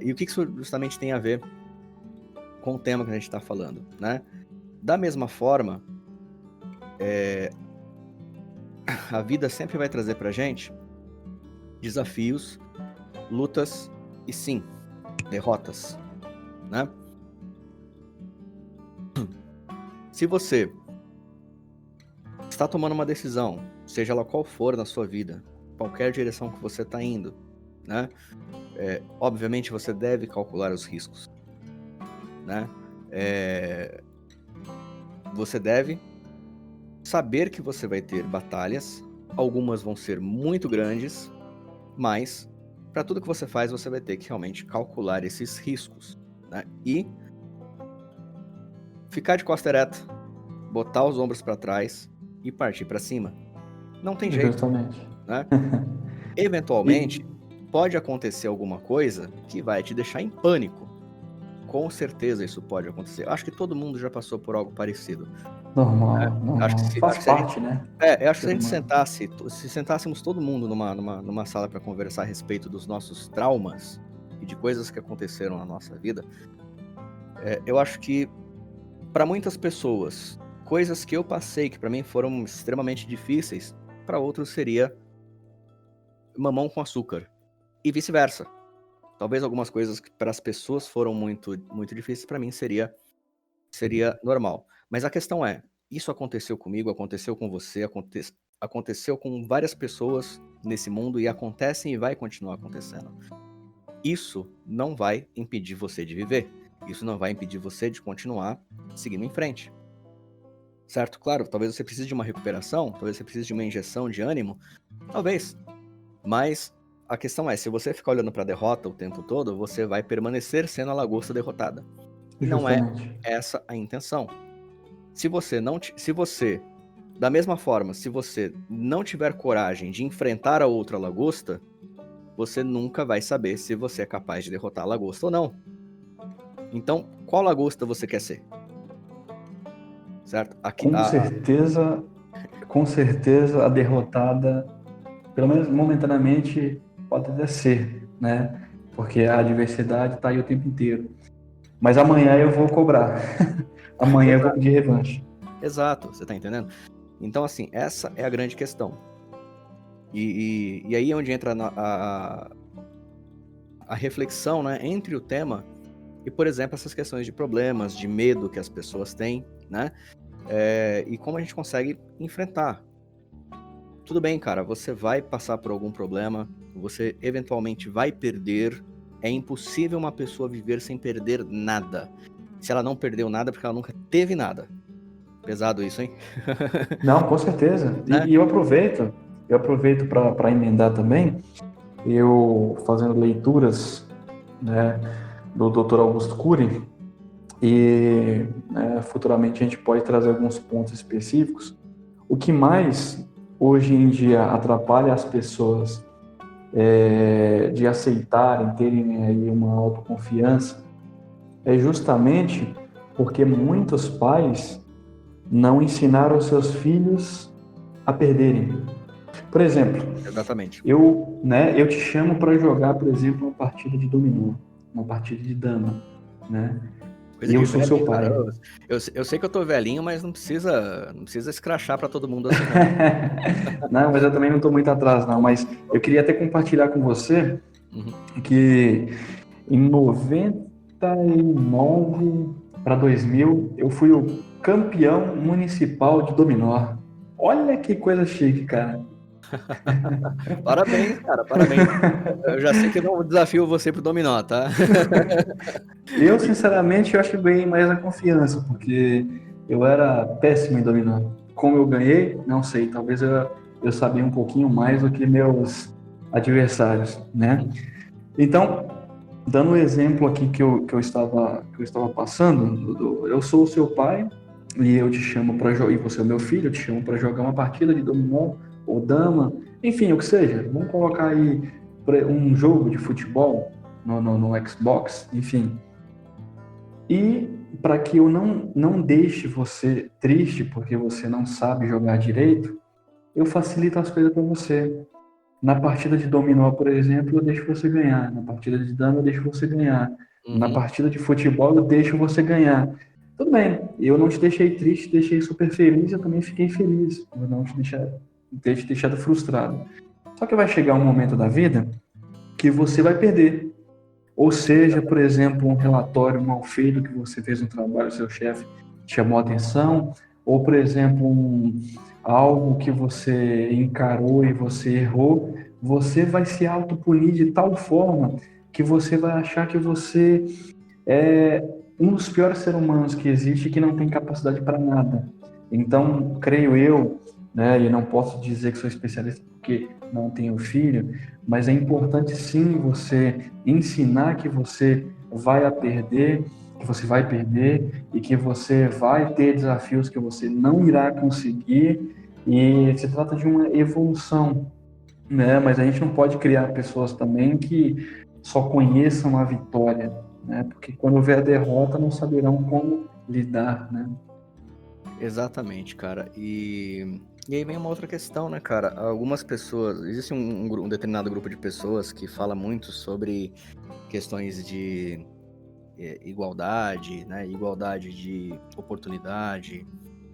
Speaker 1: E o que isso justamente tem a ver com o tema que a gente está falando, né? Da mesma forma, a vida sempre vai trazer pra gente desafios, lutas e, sim, derrotas, né? Se você está tomando uma decisão, seja ela qual for na sua vida, qualquer direção que você está indo, né? Obviamente você deve calcular os riscos, né? Você deve saber que você vai ter batalhas, algumas vão ser muito grandes, mas para tudo que você faz, você vai ter que realmente calcular esses riscos, né? E ficar de costa ereta, botar os ombros para trás e partir para cima. Não tem jeito,
Speaker 2: Justamente.
Speaker 1: né? Eventualmente, pode acontecer alguma coisa que vai te deixar em pânico. Com certeza isso pode acontecer. Acho que todo mundo já passou por algo parecido.
Speaker 2: Normal,
Speaker 1: Acho que
Speaker 2: normal.
Speaker 1: se,
Speaker 2: Faz
Speaker 1: acho que se a gente,
Speaker 2: parte, né?
Speaker 1: acho que se a
Speaker 2: Ser
Speaker 1: gente
Speaker 2: humano.
Speaker 1: se sentássemos todo mundo numa sala para conversar a respeito dos nossos traumas e de coisas que aconteceram na nossa vida, eu acho que para muitas pessoas, coisas que eu passei que para mim foram extremamente difíceis, para outros seria mamão com açúcar e vice-versa. Talvez algumas coisas que para as pessoas foram muito muito difíceis, para mim seria normal. Mas a questão é, isso aconteceu comigo, aconteceu com você, aconteceu com várias pessoas nesse mundo e acontece e vai continuar acontecendo. Isso não vai impedir você de viver. Isso não vai impedir você de continuar seguindo em frente. Certo? Claro, talvez você precise de uma recuperação, talvez você precise de uma injeção de ânimo, talvez. Mas a questão é, se você ficar olhando para a derrota o tempo todo, você vai permanecer sendo a lagosta derrotada. E não é
Speaker 2: Justamente.
Speaker 1: essa a intenção. Se você, da mesma forma, se você não tiver coragem de enfrentar a outra lagosta, você nunca vai saber se você é capaz de derrotar a lagosta ou não. Então, qual lagosta você quer ser? Certo?
Speaker 2: Com certeza a derrotada, pelo menos momentaneamente, pode até ser, né? Porque a adversidade está aí o tempo inteiro. Mas amanhã eu vou cobrar. Amanhã eu vou pedir revanche.
Speaker 1: Exato, você tá entendendo? Então, assim, essa é a grande questão. E aí é onde entra a reflexão, né, entre o tema e, por exemplo, essas questões de problemas, de medo que as pessoas têm, né? E como a gente consegue enfrentar. Tudo bem, cara, você vai passar por algum problema, você eventualmente vai perder. É impossível uma pessoa viver sem perder nada. Se ela não perdeu nada, é porque ela nunca teve nada. Pesado isso, hein?
Speaker 2: Não, com certeza.
Speaker 1: Né?
Speaker 2: E eu aproveito para emendar também, eu fazendo leituras, né, do Dr. Augusto Cury, e futuramente a gente pode trazer alguns pontos específicos. O que mais hoje em dia atrapalha as pessoas de aceitarem, terem aí uma autoconfiança, é justamente porque muitos pais não ensinaram os seus filhos a perderem. Por exemplo,
Speaker 1: Exatamente.
Speaker 2: eu te chamo para jogar, por exemplo, uma partida de dominó, uma partida de dama, né?
Speaker 1: Coisa
Speaker 2: E
Speaker 1: de
Speaker 2: eu sou seu
Speaker 1: velhinho, cara.
Speaker 2: pai.
Speaker 1: Eu sei que eu tô velhinho, mas não precisa escrachar pra todo mundo assim, não.
Speaker 2: Não, mas eu também não estou muito atrás, não. Mas eu queria até compartilhar com você
Speaker 1: Uhum.
Speaker 2: que em 99 para 2000 eu fui o campeão municipal de dominó. Olha que coisa chique, cara.
Speaker 1: Parabéns, cara, parabéns. Eu já sei que eu não desafio você pro dominó, tá?
Speaker 2: Eu, sinceramente, eu acho que ganhei mais a confiança, porque eu era péssimo em dominó. Como eu ganhei, não sei, talvez eu sabia um pouquinho mais do que meus adversários, né? Então, dando um exemplo aqui que eu estava passando, Dudu, eu sou o seu pai e eu te chamo para jogar, e você é o meu filho, eu te chamo para jogar uma partida de dominó ou dama, enfim, o que seja. Vamos colocar aí um jogo de futebol no Xbox, enfim. E para que eu não deixe você triste porque você não sabe jogar direito, eu facilito as coisas para você. Na partida de dominó, por exemplo, eu deixo você ganhar. Na partida de dama, eu deixo você ganhar. Na
Speaker 1: Uhum.
Speaker 2: partida de futebol, eu deixo você ganhar. Tudo bem, eu não te deixei triste, te deixei super feliz, eu também fiquei feliz por não ter te deixado frustrado. Só que vai chegar um momento da vida que você vai perder. Ou seja, por exemplo, um relatório mal feito que você fez no trabalho, seu chefe chamou a atenção, ou, por exemplo, algo que você encarou e você errou, você vai se autopunir de tal forma que você vai achar que você é um dos piores seres humanos que existe e que não tem capacidade para nada. Então, creio eu, né, e não posso dizer que sou especialista porque não tenho filho, mas é importante sim você ensinar que você vai a perder, que você vai perder e que você vai ter desafios que você não irá conseguir, e se trata de uma evolução, né? Mas a gente não pode criar pessoas também que só conheçam a vitória, né? Porque quando houver a derrota não saberão como lidar, né?
Speaker 1: Exatamente, cara. E aí vem uma outra questão, né, cara? Algumas pessoas. Existe um determinado grupo de pessoas que fala muito sobre questões de igualdade, né? Igualdade de oportunidade.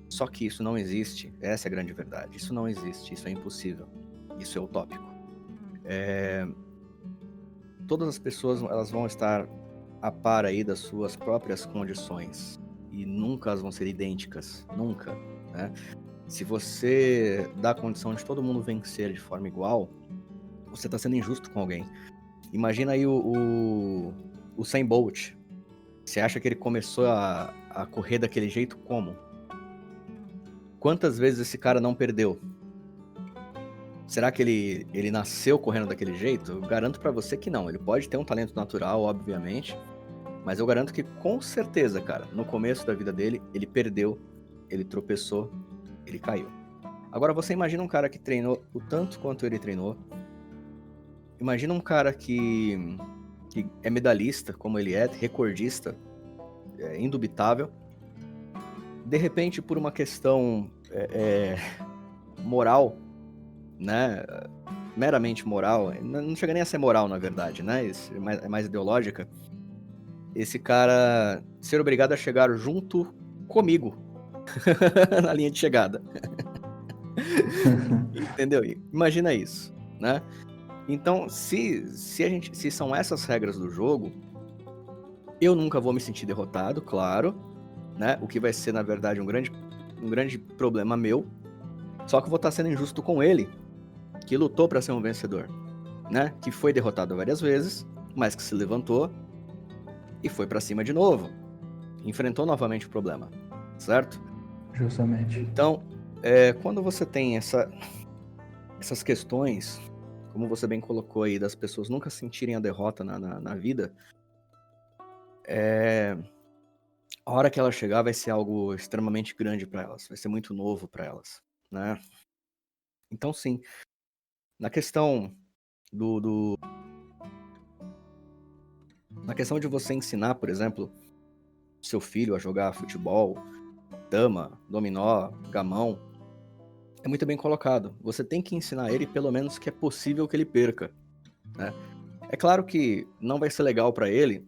Speaker 1: Só que isso não existe. Essa é a grande verdade. Isso não existe. Isso é impossível. Isso é utópico. Todas as pessoas elas vão estar a par aí das suas próprias condições. E nunca elas vão ser idênticas. Nunca, né? Se você dá a condição de todo mundo vencer de forma igual, você está sendo injusto com alguém. Imagina aí o Usain Bolt. Você acha que ele começou a correr daquele jeito como? Quantas vezes esse cara não perdeu? Será que ele nasceu correndo daquele jeito? Eu garanto pra você que não. Ele pode ter um talento natural, obviamente, mas eu garanto que com certeza, cara, no começo da vida dele, ele perdeu, ele tropeçou, ele caiu. Agora você imagina um cara que treinou o tanto quanto ele treinou. Imagina um cara que é medalhista, como ele é, recordista, indubitável. De repente, por uma questão moral, né, meramente moral, não chega nem a ser moral, na verdade, né, é mais ideológica, esse cara ser obrigado a chegar junto comigo na linha de chegada. Entendeu? Imagina isso, né? Então, se são essas regras do jogo, eu nunca vou me sentir derrotado, claro, né? O que vai ser, na verdade, um grande problema meu. Só que eu vou estar sendo injusto com ele, que lutou para ser um vencedor, né? Que foi derrotado várias vezes, mas que se levantou e foi para cima de novo. Enfrentou novamente o problema, certo?
Speaker 2: Justamente.
Speaker 1: Então, quando você tem essas questões, como você bem colocou aí, das pessoas nunca sentirem a derrota na vida, a hora que ela chegar vai ser algo extremamente grande para elas, vai ser muito novo para elas, né? Então, sim, na questão na questão de você ensinar, por exemplo, seu filho a jogar futebol, dama, dominó, gamão, é muito bem colocado. Você tem que ensinar ele, pelo menos, que é possível que ele perca, né? É claro que não vai ser legal para ele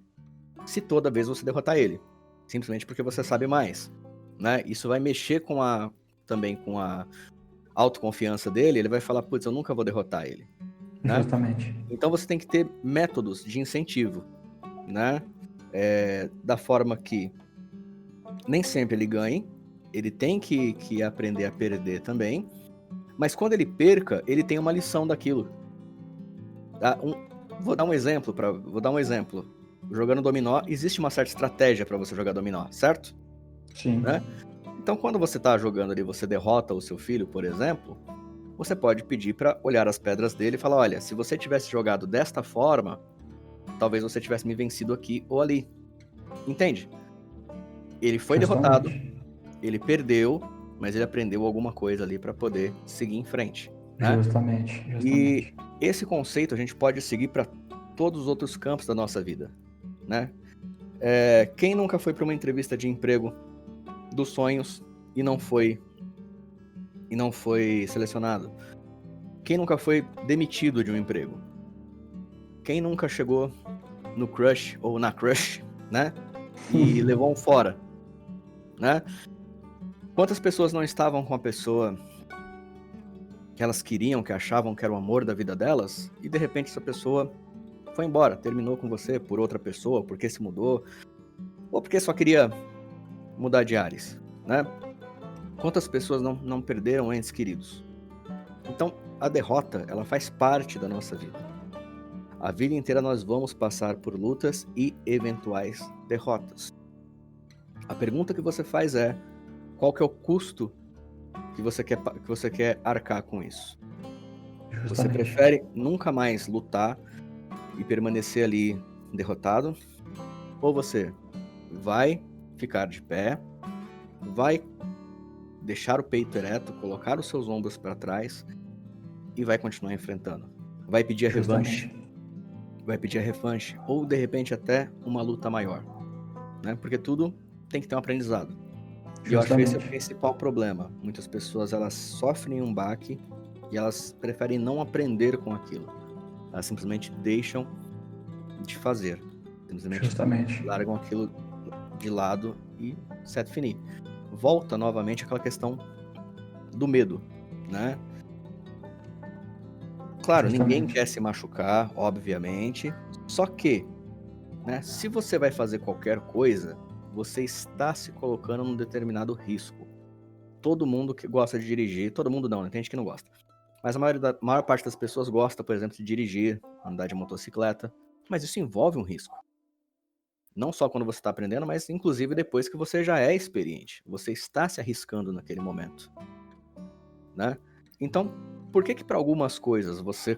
Speaker 1: se toda vez você derrotar ele, simplesmente porque você sabe mais, né? Isso vai mexer também com a autoconfiança dele. Ele vai falar, putz, eu nunca vou derrotar ele, né?
Speaker 2: Justamente.
Speaker 1: Então você tem que ter métodos de incentivo, né? Da forma que nem sempre ele ganhe, ele tem que aprender a perder também, mas quando ele perca, ele tem uma lição daquilo. Tá? Vou dar um exemplo. Jogando dominó, existe uma certa estratégia para você jogar dominó, certo?
Speaker 2: Sim.
Speaker 1: Né? Então, quando você está jogando ali, você derrota o seu filho, por exemplo, você pode pedir para olhar as pedras dele e falar, olha, se você tivesse jogado desta forma, talvez você tivesse me vencido aqui ou ali. Entende? Ele foi derrotado, ele perdeu, mas ele aprendeu alguma coisa ali para poder seguir em frente, né?
Speaker 2: Justamente.
Speaker 1: E esse conceito a gente pode seguir para todos os outros campos da nossa vida, né? Quem nunca foi para uma entrevista de emprego dos sonhos e não foi selecionado? Quem nunca foi demitido de um emprego? Quem nunca chegou no crush ou na crush, né? E levou um fora, né? Quantas pessoas não estavam com a pessoa que elas queriam, que achavam que era o amor da vida delas, e de repente essa pessoa foi embora, terminou com você por outra pessoa, porque se mudou, ou porque só queria mudar de ares, né? Quantas pessoas não perderam entes queridos? Então, a derrota, ela faz parte da nossa vida. A vida inteira nós vamos passar por lutas e eventuais derrotas. A pergunta que você faz é, qual que é o custo que você quer arcar com isso?
Speaker 2: Justamente.
Speaker 1: Você prefere nunca mais lutar e permanecer ali derrotado? Ou você vai ficar de pé, vai deixar o peito ereto, colocar os seus ombros para trás e vai continuar enfrentando. Vai pedir a revanche, ou de repente até uma luta maior, né? Porque tudo tem que ter um aprendizado. E eu acho que esse é o principal problema. Muitas pessoas, elas sofrem um baque e elas preferem não aprender com aquilo. Elas simplesmente deixam de fazer. Simplesmente largam aquilo de lado e set fini. Volta novamente aquela questão do medo, né? Claro, ninguém quer se machucar, obviamente. Só que, né, se você vai fazer qualquer coisa, você está se colocando num determinado risco. Todo mundo que gosta de dirigir, todo mundo não, né? Tem gente que não gosta. Mas a maior parte das pessoas gosta, por exemplo, de dirigir, andar de motocicleta. Mas isso envolve um risco. Não só quando você está aprendendo, mas inclusive depois que você já é experiente. Você está se arriscando naquele momento, né? Então, por que para algumas coisas você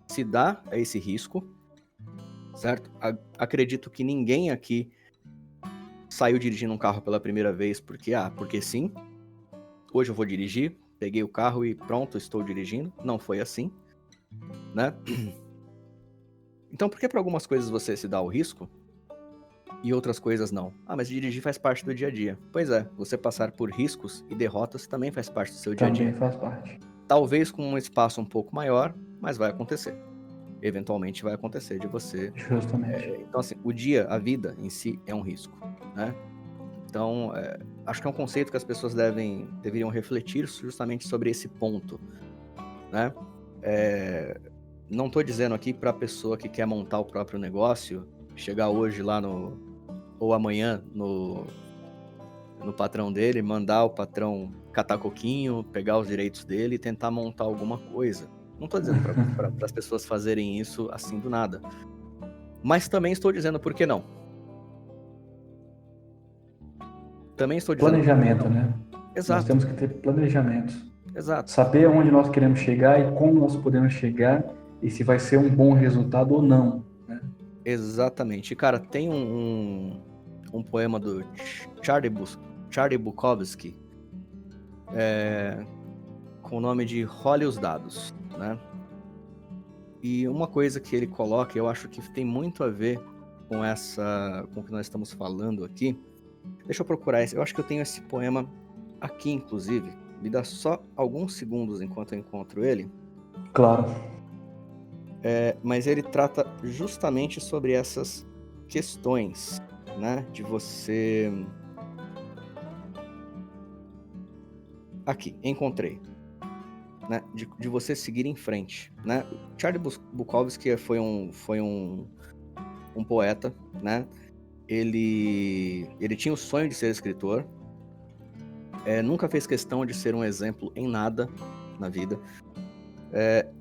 Speaker 1: se dá a esse risco, certo? Acredito que ninguém aqui saiu dirigindo um carro pela primeira vez porque sim. Hoje eu vou dirigir, peguei o carro e pronto, estou dirigindo. Não foi assim, né? Então, por que para algumas coisas você se dá o risco e outras coisas não? Mas dirigir faz parte do dia a dia. Pois é, você passar por riscos e derrotas também faz parte do seu dia a dia.
Speaker 2: Também faz parte.
Speaker 1: Talvez com um espaço um pouco maior, mas vai acontecer. Eventualmente vai acontecer de você.
Speaker 2: Justamente.
Speaker 1: Então, assim, a vida em si é um risco, né? Então, acho que é um conceito que as pessoas deveriam refletir justamente sobre esse ponto, né? Não estou dizendo aqui para a pessoa que quer montar o próprio negócio, chegar hoje lá ou amanhã no patrão dele, mandar o patrão catar coquinho, pegar os direitos dele e tentar montar alguma coisa. Não estou dizendo para as pessoas fazerem isso assim do nada. Mas também estou dizendo por que não. Também estou dizendo
Speaker 2: planejamento, né?
Speaker 1: Exato.
Speaker 2: Nós temos que ter planejamento.
Speaker 1: Exato.
Speaker 2: Saber onde nós queremos chegar e como nós podemos chegar e se vai ser um bom resultado ou não, né?
Speaker 1: Exatamente. Cara, tem um poema do Charlie Bukowski com o nome de Role os Dados, né? E uma coisa que ele coloca, eu acho que tem muito a ver com o que nós estamos falando aqui. Deixa eu procurar esse. Eu acho que eu tenho esse poema aqui, inclusive. Me dá só alguns segundos enquanto eu encontro ele.
Speaker 2: Claro.
Speaker 1: Mas ele trata justamente sobre essas questões, né? De você... Aqui, encontrei. Né? De você seguir em frente, né? Charlie Bukowski foi um poeta, né? Ele tinha o sonho de ser escritor, nunca fez questão de ser um exemplo em nada na vida,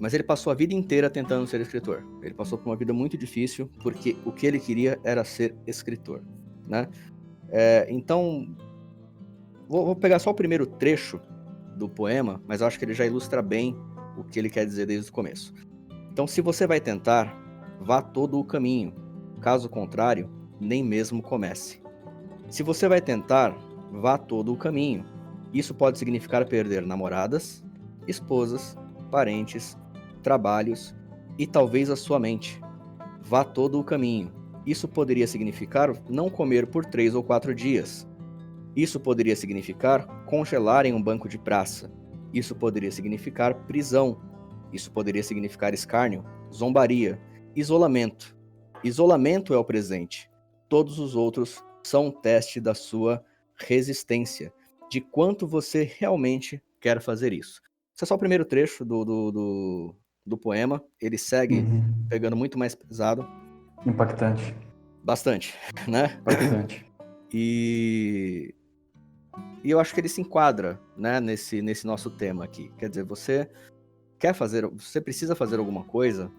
Speaker 1: mas ele passou a vida inteira tentando ser escritor. Ele passou por uma vida muito difícil, porque o que ele queria era ser escritor, né? Então, vou pegar só o primeiro trecho do poema, mas eu acho que ele já ilustra bem o que ele quer dizer desde o começo. Então, se você vai tentar, vá todo o caminho. Caso contrário, nem mesmo comece. Se você vai tentar, vá todo o caminho. Isso pode significar perder namoradas, esposas, parentes, trabalhos e talvez a sua mente. Vá todo o caminho. Isso poderia significar não comer por 3 ou 4 dias. Isso poderia significar congelar em um banco de praça. Isso poderia significar prisão. Isso poderia significar escárnio, zombaria, isolamento. Isolamento é o presente. Todos os outros são um teste da sua resistência, de quanto você realmente quer fazer isso. Esse é só o primeiro trecho do poema. Ele segue pegando muito mais pesado.
Speaker 2: Impactante.
Speaker 1: Bastante, né?
Speaker 2: Impactante.
Speaker 1: E eu acho que ele se enquadra, né, nesse nosso tema aqui. Quer dizer, você precisa fazer alguma coisa,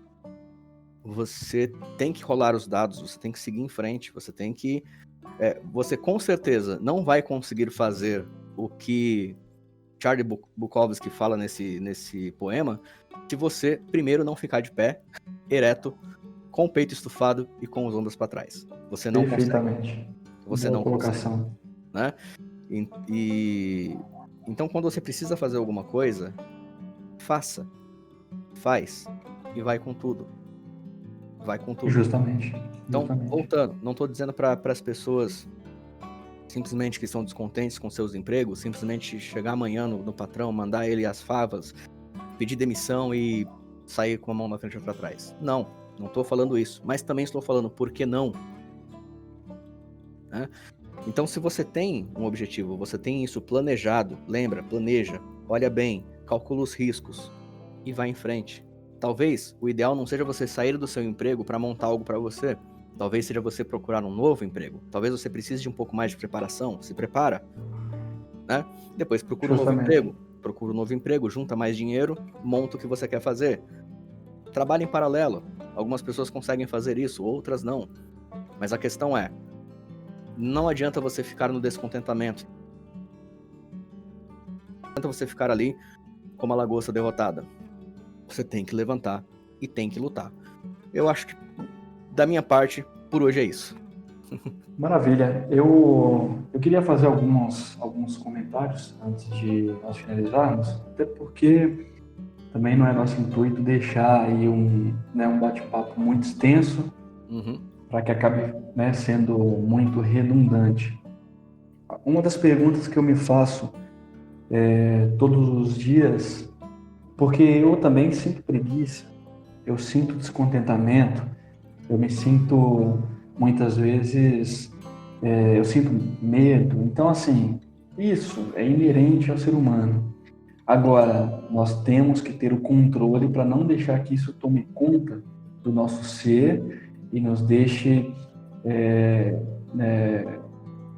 Speaker 1: você tem que rolar os dados, você tem que seguir em frente, você tem que... você com certeza não vai conseguir fazer o que Charlie Bukowski fala nesse poema se você primeiro não ficar de pé, ereto, com o peito estufado e com os ombros para trás. Você não consegue.
Speaker 2: Perfeitamente.
Speaker 1: Você
Speaker 2: Boa
Speaker 1: não
Speaker 2: colocação.
Speaker 1: consegue, né? Então, quando você precisa fazer alguma coisa, faça, faz e vai com tudo. Vai com tudo.
Speaker 2: Justamente.
Speaker 1: Então, voltando, não estou dizendo para as pessoas simplesmente que estão descontentes com seus empregos, simplesmente chegar amanhã no patrão, mandar ele as favas, pedir demissão e sair com a mão na frente e outra atrás. Não estou falando isso, mas também estou falando por que não, né? Então, se você tem um objetivo, você tem isso planejado, lembra, planeja, olha bem, calcula os riscos e vai em frente. Talvez o ideal não seja você sair do seu emprego para montar algo para você. Talvez seja você procurar um novo emprego. Talvez você precise de um pouco mais de preparação. Se prepara, né? Depois procura um novo emprego. Procura um novo emprego, junta mais dinheiro, monta o que você quer fazer. Trabalha em paralelo. Algumas pessoas conseguem fazer isso, outras não. Mas a questão é, não adianta você ficar no descontentamento. Não adianta você ficar ali como a lagosta derrotada. Você tem que levantar e tem que lutar. Eu acho que, da minha parte, por hoje é isso.
Speaker 2: Maravilha. Eu queria fazer alguns comentários antes de nós finalizarmos, até porque também não é nosso intuito deixar aí um bate-papo muito extenso, para que acabe, né, sendo muito redundante. Uma das perguntas que eu me faço todos os dias, porque eu também sinto preguiça, eu sinto descontentamento, eu me sinto muitas vezes, eu sinto medo. Então, assim, isso é inerente ao ser humano. Agora, nós temos que ter o controle para não deixar que isso tome conta do nosso ser e nos deixe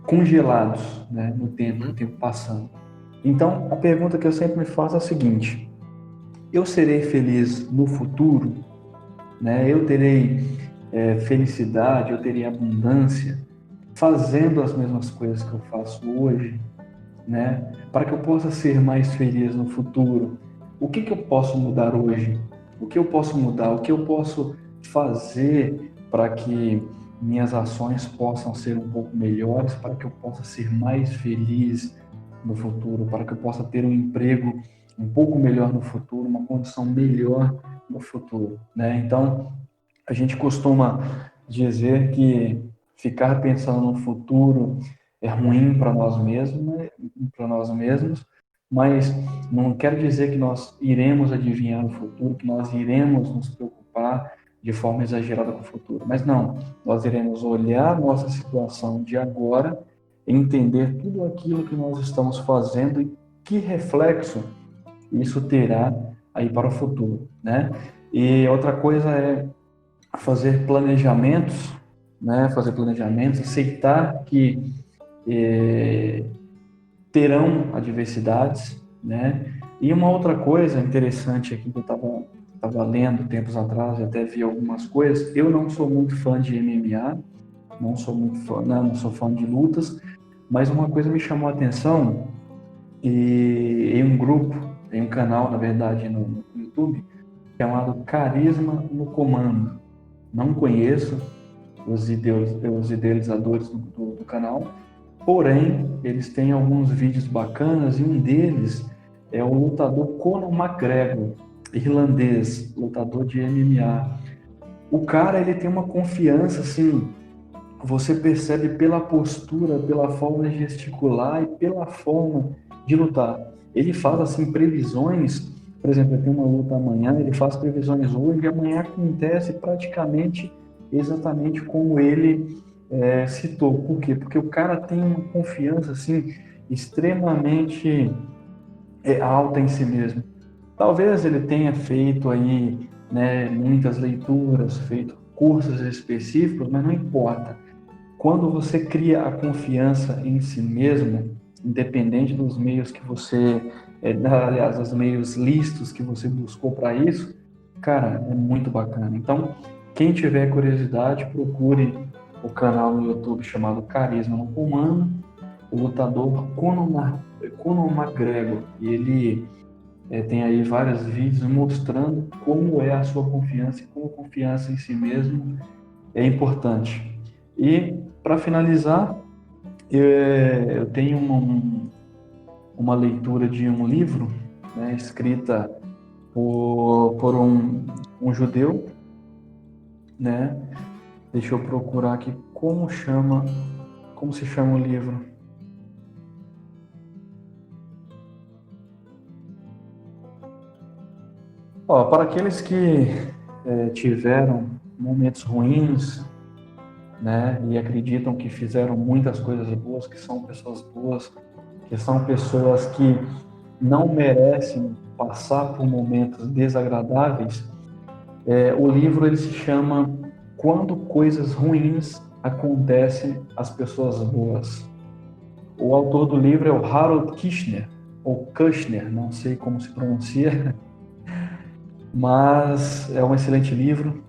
Speaker 2: congelados, né, no tempo, o tempo passando. Então, a pergunta que eu sempre me faço é a seguinte: eu serei feliz no futuro? Né? Eu terei felicidade, eu terei abundância fazendo as mesmas coisas que eu faço hoje, né? Para que eu possa ser mais feliz no futuro, o que eu posso mudar hoje? O que eu posso mudar? O que eu posso fazer para que minhas ações possam ser um pouco melhores, para que eu possa ser mais feliz no futuro, para que eu possa ter um emprego um pouco melhor no futuro, uma condição melhor no futuro, né? Então, a gente costuma dizer que ficar pensando no futuro é ruim para nós mesmos, mas não quer dizer que nós iremos adivinhar o futuro, que nós iremos nos preocupar de forma exagerada com o futuro. Mas não, nós iremos olhar a nossa situação de agora, entender tudo aquilo que nós estamos fazendo e que reflexo isso terá aí para o futuro, né? E outra coisa é fazer planejamentos, né? Fazer planejamentos, aceitar que terão adversidades, né? E uma outra coisa interessante aqui que eu estava lendo tempos atrás, e até vi algumas coisas. Eu não sou muito fã de MMA, não sou fã de lutas, mas uma coisa me chamou a atenção e em um grupo, em um canal, na verdade, no YouTube, chamado Carisma no Comando. Não conheço os idealizadores do canal, porém, eles têm alguns vídeos bacanas e um deles é o lutador Conor McGregor, irlandês, lutador de MMA. O cara, ele tem uma confiança, assim, você percebe pela postura, pela forma de gesticular e pela forma de lutar. Ele faz, assim, previsões. Por exemplo, ele tem uma luta amanhã, ele faz previsões hoje e amanhã acontece praticamente exatamente como ele citou. Por quê? Porque o cara tem uma confiança, assim, extremamente alta em si mesmo. Talvez ele tenha feito aí, né, muitas leituras, feito cursos específicos, mas não importa. Quando você cria a confiança em si mesmo, independente dos meios que você, aliás, dos meios listos que você buscou para isso, cara, é muito bacana. Então, quem tiver curiosidade, procure o canal no YouTube chamado Carisma no Comando, o lutador Conor McGregor. E ele tem aí vários vídeos mostrando como é a sua confiança e como a confiança em si mesmo é importante. E, para finalizar, eu tenho uma leitura de um livro, né, escrita por um judeu, né? Deixa eu procurar aqui como se chama o livro. Ó, para aqueles que tiveram momentos ruins, né, e acreditam que fizeram muitas coisas boas, que são pessoas boas, que são pessoas que não merecem passar por momentos desagradáveis, o livro ele se chama Quando Coisas Ruins Acontecem às Pessoas Boas. O autor do livro é o Harold Kushner, ou Kushner, não sei como se pronuncia, mas é um excelente livro.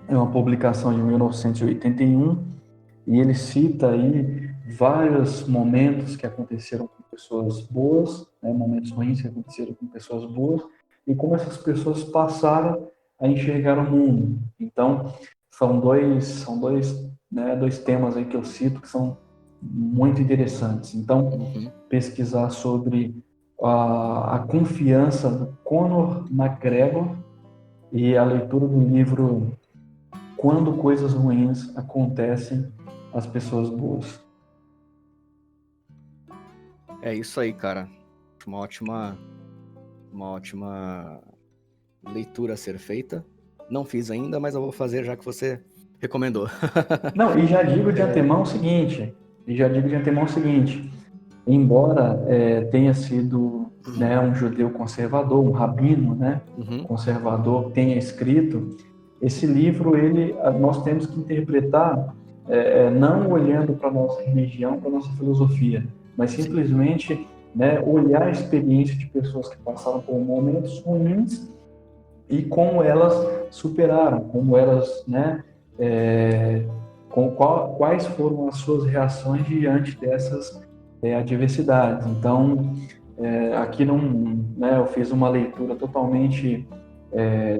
Speaker 2: É uma publicação de 1981 e ele cita aí vários momentos que aconteceram com pessoas boas, né, momentos ruins que aconteceram com pessoas boas e como essas pessoas passaram a enxergar o mundo. Então, dois temas aí que eu cito que são muito interessantes. Então, pesquisar sobre a confiança do Conor McGregor e a leitura do livro Quando Coisas Ruins Acontecem às Pessoas Boas.
Speaker 1: É isso aí, cara. Uma ótima leitura a ser feita. Não fiz ainda, mas eu vou fazer já que você recomendou.
Speaker 2: Não, e já digo de antemão o seguinte, embora tenha sido, né, um judeu conservador, um rabino, né, conservador, tenha escrito, esse livro, nós temos que interpretar não olhando para a nossa religião, para a nossa filosofia, mas simplesmente, né, olhar a experiência de pessoas que passaram por momentos ruins e como elas superaram, como elas, né, quais foram as suas reações diante dessas adversidades. Então, aqui não, né, eu fiz uma leitura totalmente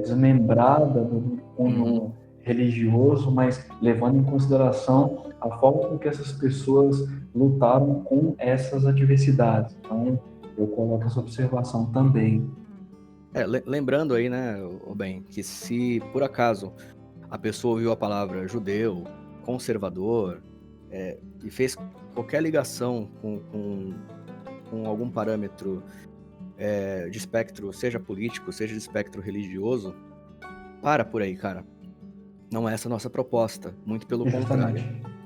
Speaker 2: desmembrada do cunho religioso, mas levando em consideração a forma com que essas pessoas lutaram com essas adversidades. Então, eu coloco essa observação também.
Speaker 1: Lembrando aí, né, bem, que se por acaso a pessoa ouviu a palavra judeu, conservador, e fez qualquer ligação com algum parâmetro de espectro, seja político, seja de espectro religioso, para por aí, cara. Não é essa a nossa proposta, muito pelo contrário,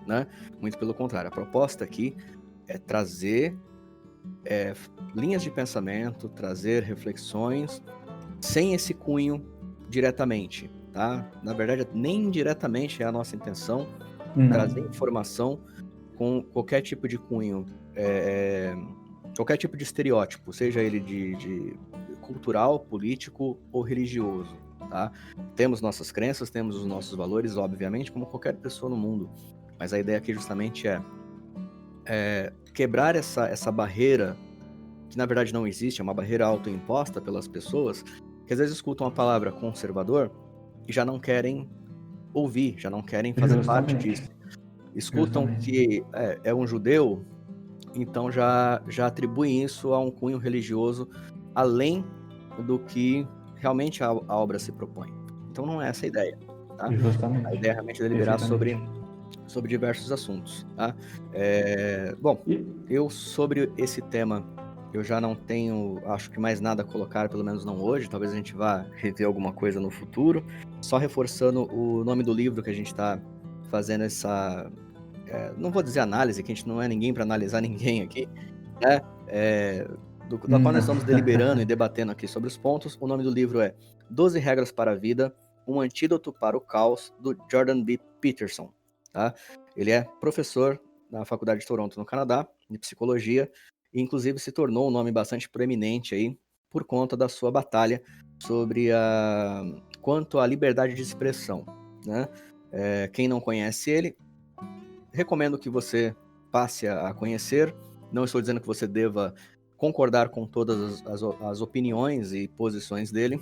Speaker 1: né? Muito pelo contrário. A proposta aqui é trazer linhas de pensamento, trazer reflexões sem esse cunho diretamente, tá? Na verdade, nem indiretamente é a nossa intenção trazer informação com qualquer tipo de cunho, qualquer tipo de estereótipo, seja ele de cultural, político ou religioso, tá? Temos nossas crenças, temos os nossos valores, obviamente, como qualquer pessoa no mundo, mas a ideia aqui justamente é quebrar essa barreira, que na verdade não existe, é uma barreira autoimposta pelas pessoas, que às vezes escutam a palavra conservador e já não querem ouvir, já não querem fazer parte disso. Escutam que é um judeu, então já atribuem isso a um cunho religioso além do que realmente a obra se propõe. Então não é essa a ideia, tá? A ideia é realmente deliberar sobre diversos assuntos, tá? Bom, eu sobre esse tema, eu já não tenho, acho que mais nada a colocar, pelo menos não hoje, talvez a gente vá rever alguma coisa no futuro, só reforçando o nome do livro que a gente está fazendo essa, não vou dizer análise, que a gente não é ninguém para analisar ninguém aqui, né? Da qual nós estamos deliberando e debatendo aqui sobre os pontos. O nome do livro é 12 Regras para a Vida, um antídoto para o caos, do Jordan B. Peterson. Tá? Ele é professor na Faculdade de Toronto, no Canadá, de psicologia, e inclusive se tornou um nome bastante proeminente aí por conta da sua batalha sobre quanto à liberdade de expressão, né? Quem não conhece ele, recomendo que você passe a conhecer. Não estou dizendo que você deva concordar com todas as opiniões e posições dele,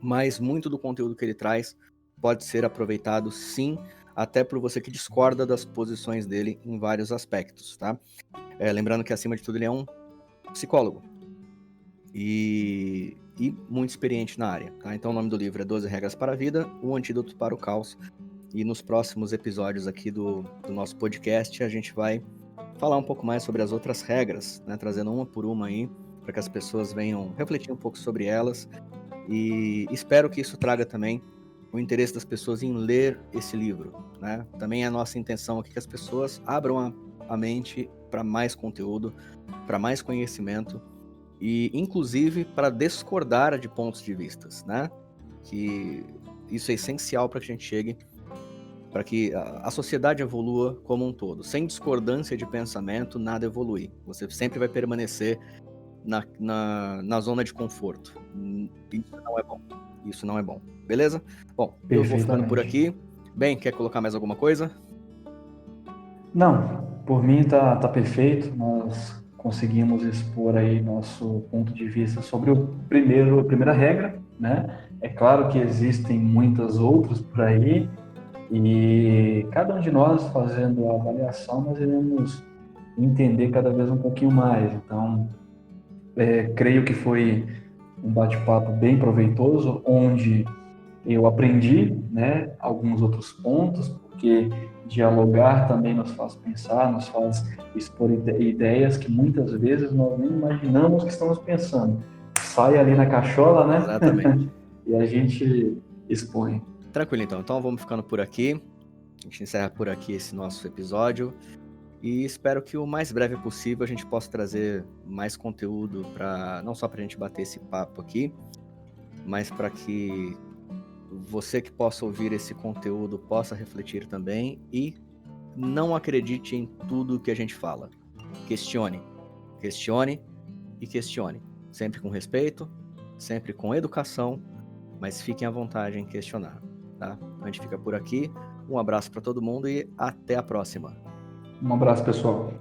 Speaker 1: mas muito do conteúdo que ele traz pode ser aproveitado, sim, até por você que discorda das posições dele em vários aspectos, tá? Lembrando que, acima de tudo, ele é um psicólogo e muito experiente na área, tá? Então o nome do livro é 12 Regras para a Vida, o Antídoto para o Caos. E nos próximos episódios aqui do nosso podcast, a gente vai falar um pouco mais sobre as outras regras, né? Trazendo uma por uma aí, para que as pessoas venham refletir um pouco sobre elas. E espero que isso traga também o interesse das pessoas em ler esse livro, né? Também é a nossa intenção aqui que as pessoas abram a mente para mais conteúdo, para mais conhecimento e, inclusive, para discordar de pontos de vistas, né? Que isso é essencial para que a gente chegue, para que a sociedade evolua como um todo. Sem discordância de pensamento, nada evolui. Você sempre vai permanecer na zona de conforto. Isso não é bom. Isso não é bom. Beleza? Bom, eu vou ficando por aqui. Bem, quer colocar mais alguma coisa?
Speaker 2: Não, por mim tá perfeito. Nós conseguimos expor aí nosso ponto de vista sobre a primeira regra, né? É claro que existem muitas outras por aí e cada um de nós fazendo a avaliação, nós iremos entender cada vez um pouquinho mais. Então, creio que foi um bate-papo bem proveitoso, onde eu aprendi, né, alguns outros pontos, porque dialogar também nos faz pensar, nos faz expor ideias que muitas vezes nós nem imaginamos que estamos pensando. Sai ali na cachola, né?
Speaker 1: Exatamente.
Speaker 2: E a gente expõe.
Speaker 1: Tranquilo, então. Então vamos ficando por aqui. A gente encerra por aqui esse nosso episódio. E espero que o mais breve possível a gente possa trazer mais conteúdo, não só para a gente bater esse papo aqui, mas para que você que possa ouvir esse conteúdo possa refletir também e não acredite em tudo que a gente fala. Questione e questione. Sempre com respeito, sempre com educação, mas fiquem à vontade em questionar, tá? A gente fica por aqui. Um abraço para todo mundo e até a próxima.
Speaker 2: Um abraço, pessoal.